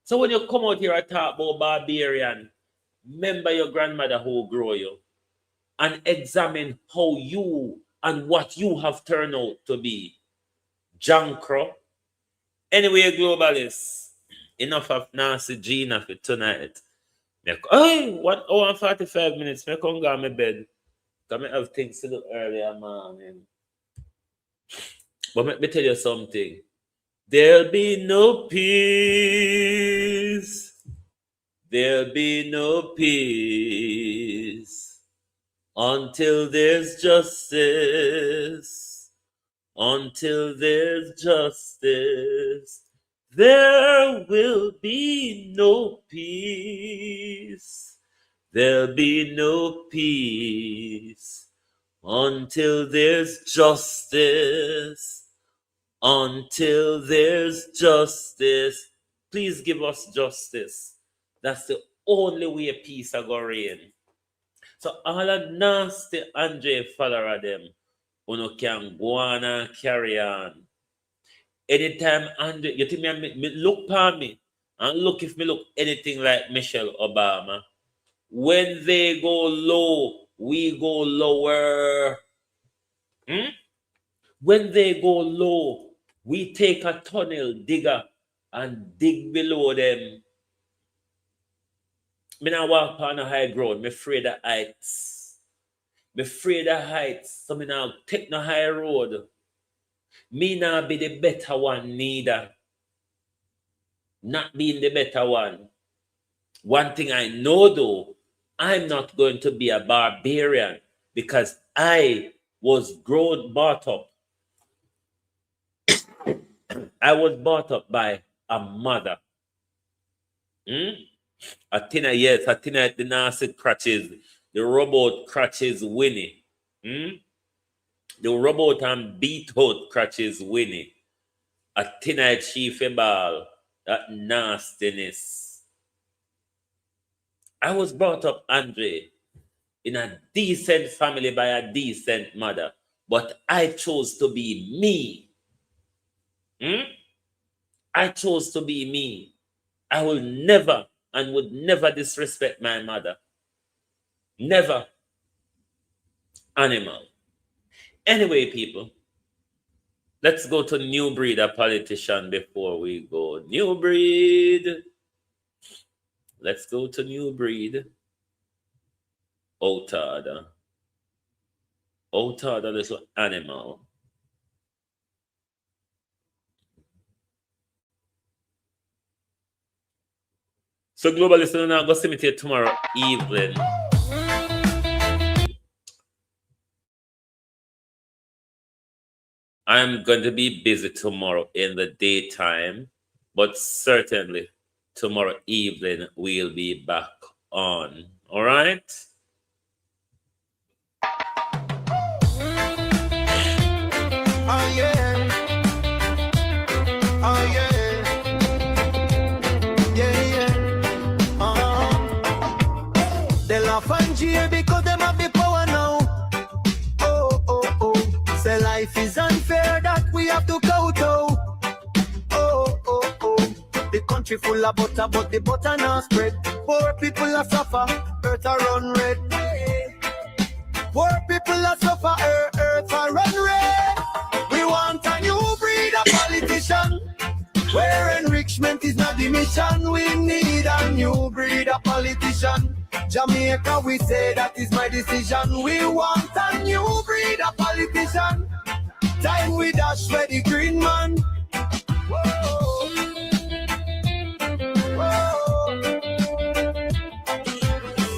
So when you come out here and talk about Barbarian, remember your grandmother who grew you and examine how you and what you have turned out to be. Jankro. Anyway, globalists, enough of Nancy Gina for tonight. Hey, 1 hour and 45 minutes. I come go on my bed. Because I have things to do earlier, man. But let me tell you something. There'll be no peace. There'll be no peace until there's justice. Until there's justice, there will be no peace. There'll be no peace until there's justice. Until there's justice. Please give us justice. That's the only way peace are going to reign. So all a nasty Andre follower them, you can go on and carry on. Anytime Andre, you think me look for me and look if me look anything like Michelle Obama. When they go low, we go lower. When they go low, we take a tunnel digger and dig below them. Me not walk on a high ground. Me afraid of heights. Me afraid of heights. So me not take no high road. Me not be the better one neither. Not being the better one. One thing I know though, I'm not going to be a barbarian because I was brought up. I was brought up by a mother. Atina, yes, Atina the nasty crutches, the robot crutches Winnie. The robot and beat out crutches Winnie. Atina chief ball, that nastiness. I was brought up, Andre, in a decent family by a decent mother, but I chose to be me. I chose to be me. I will never and would never disrespect my mother. Never. Animal. Anyway, people, let's go to New Breed, a politician, before we go. New Breed. Let's go to New Breed. Otada. Otada, this animal. So global listener, now go see me till tomorrow evening. I'm going to be busy tomorrow in the daytime, but certainly tomorrow evening we'll be back on. All right? Oh yeah. Oh yeah. They laugh and jeer because them have the power now. Oh. Say life is unfair that we have to kowtow. Oh. The country full of butter, but the butter not spread. Poor people are suffer, earth are run red. Poor people are suffer, earth are run red. We want a new breed of politician, where enrichment is not the mission. We need a new breed of politician. Jamaica, we say that is my decision. We want a new breed of politician. Time we dash where the green man. Whoa.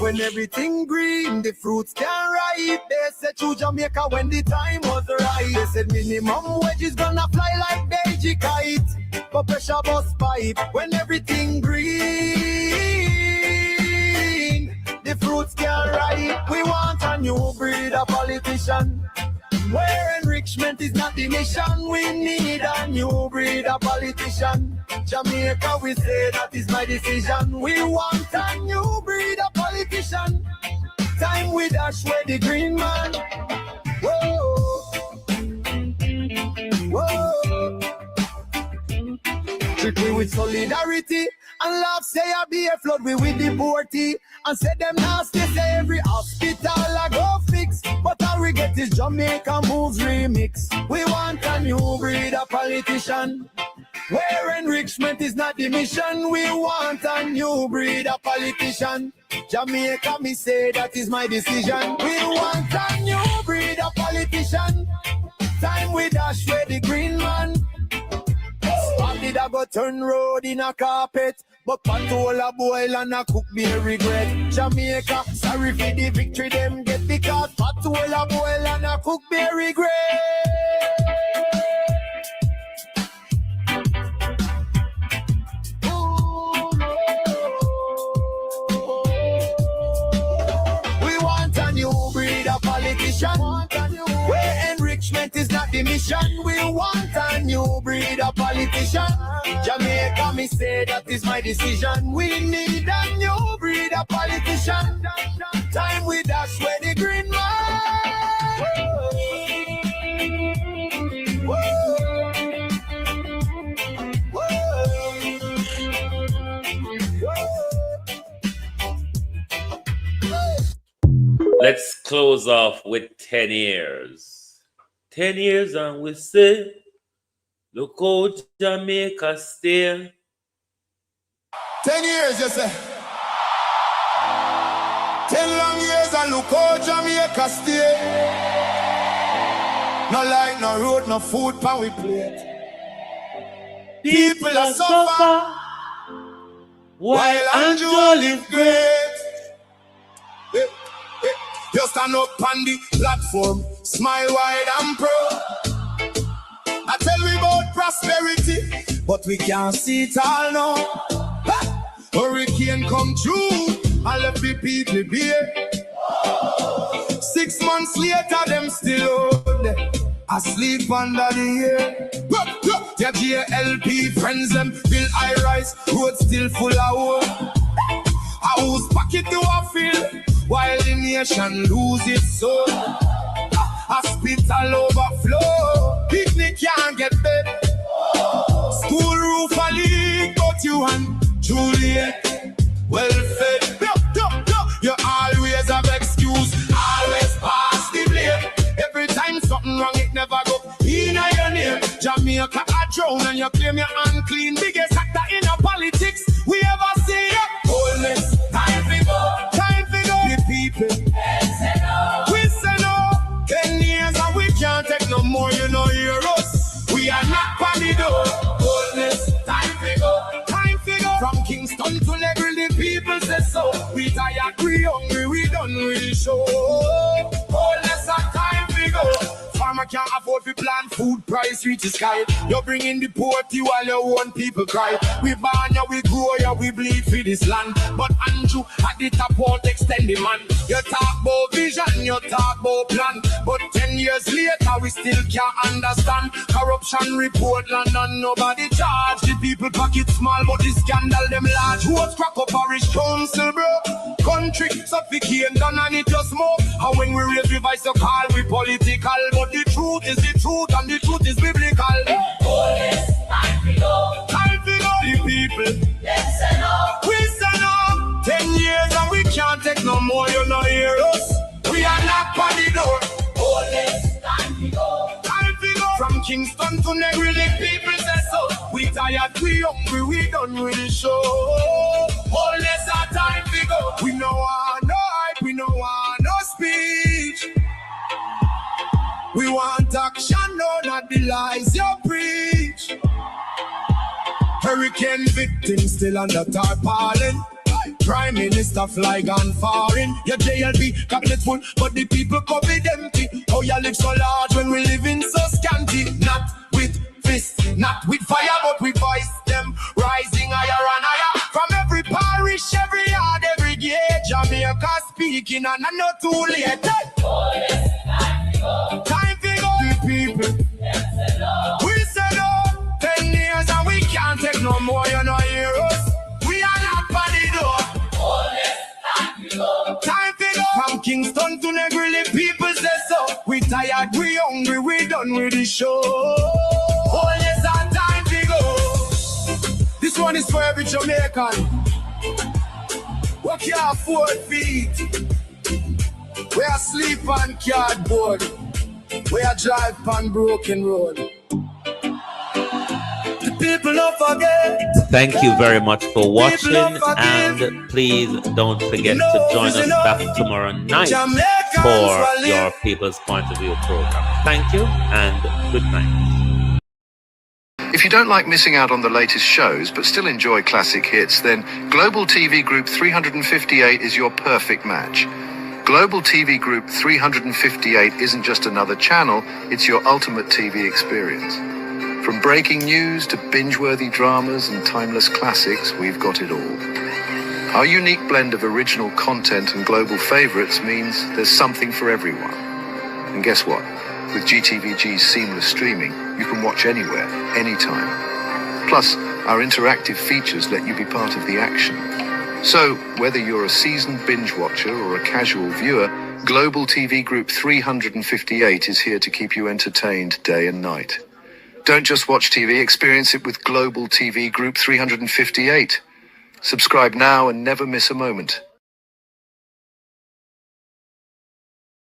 When everything green, the fruits can ripe. They said to Jamaica when the time was right. They said minimum wage is gonna fly like Beijing kite. But pressure bus pipe when everything green. The fruits can ripe. We want a new breed of politician, where enrichment is not the mission. We need a new breed of politician. Jamaica, we say that is my decision. We want a new breed of politician. Time we dash where the green man. Whoa. with solidarity. And love say I be a flood we with the party. And say them nasty say every hospital I go fix. But all we get is Jamaica Moves remix. We want a new breed of politician, where enrichment is not the mission. We want a new breed of politician. Jamaica, me say that is my decision. We want a new breed of politician. Time we dash where the green man. Did I go turn road in a carpet, but patola boil and a cook me regret. Jamaica, sorry for the victory them get, because patola boil and a cook me regret. We want a new breed of politician, where enrichment is not the mission. We want a new breed of politician. Jamaica, me say that is my decision. We need a new breed of politician. Time we dash where the green man. Let's close off with 10 years. 10 years and we say, look how Jamaica stay. 10 years, you say. 10 long years and look how Jamaica stay. No light, no road, no food, pan we plate. People are suffer while Andrew live great. You stand up on the platform, smile wide and proud. I tell we about prosperity, but we can't see it all now. Hurricane come through, and left the people bare. 6 months later, them still out there, asleep under the air. Their JLP friends them build high rise, road still full of hope. A house pocket to a field, while the nation lose its soul. Hospital overflow, picnic can't get bed. School roof a leak, but you and Juliet well fed. You always have excuse, always pass the blame. Every time something wrong, it never go in your name. Jamaica a drown and you claim you're unclean. Biggest actor in a politics we ever see. Boldness, time to go, time to go. The people, we say no. 10 years and we can't take no more, you know, hear us. We are not by the door. Boldness, time to go, time to go. From Kingston to Negril, the people say so. We tired, we hungry, we done with the show. Boldness, time to go. Farmer can't afford to plant, food price reach the sky. You bring in the poverty while your own people cry. We born ya, we grow ya, we bleed for this land. But Andrew at the top won't extend the man. You talk about vision, you talk about plan. But 10 years later, we still can't understand. Corruption report land and nobody charge. The people pocket small, but the scandal them large. Who's crack up parish council, bro? Country suffocate, done and it just smoke. And when we raise the voice, you call we political. But the truth is the truth and the truth is biblical. Police, time to go. Time to go. The people, Yes and no. we say no. 10 years and we can't take no more, you know hear us. We are knock on the door. Police, time to go. Time to go. From Kingston to Negril, the people say so. We tired, we hungry, we done with the show. All this our time to go. We know want no hype, we know want no speech. We want action, no, not the lies you preach. Hurricane victims still under tarpaulin. Prime Minister fly gone foreign. Your JLP cabinet full, but the people covered empty. Oh, you live so large when we live in so scanty. Not with fists, not with fire, but with voice. Them rising higher and higher. From every parish, every yard, every gate. Jamaica speaking and I'm not too late. Police, time to go. Time to go. The people, Yes and no. we say no. 10 years and we can't take no more, you know hear us. We are not by the door. Police, time to go. Time to go. From Kingston to Negril, the people say so. We tired, we hungry, we done with the show. Oh, yes, our time to go. The one is for every Jamaican. What can't afford feet? We are sleep on cardboard. We are drive on broken road. The people don't forget. Thank you very much for watching, and please don't forget to join us back tomorrow night for your People's Point of View program. Thank you and good night. If you don't like missing out on the latest shows but still enjoy classic hits, then Global TV Group 358 is your perfect match. Global TV Group 358 isn't just another channel, it's your ultimate TV experience. From breaking news to binge-worthy dramas and timeless classics, we've got it all. Our unique blend of original content and global favorites means there's something for everyone. And guess what? With GTVG's seamless streaming, you can watch anywhere, anytime. Plus, our interactive features let you be part of the action. So, whether you're a seasoned binge watcher or a casual viewer, Global TV Group 358 is here to keep you entertained day and night. Don't just watch TV, experience it with Global TV Group 358. Subscribe now and never miss a moment.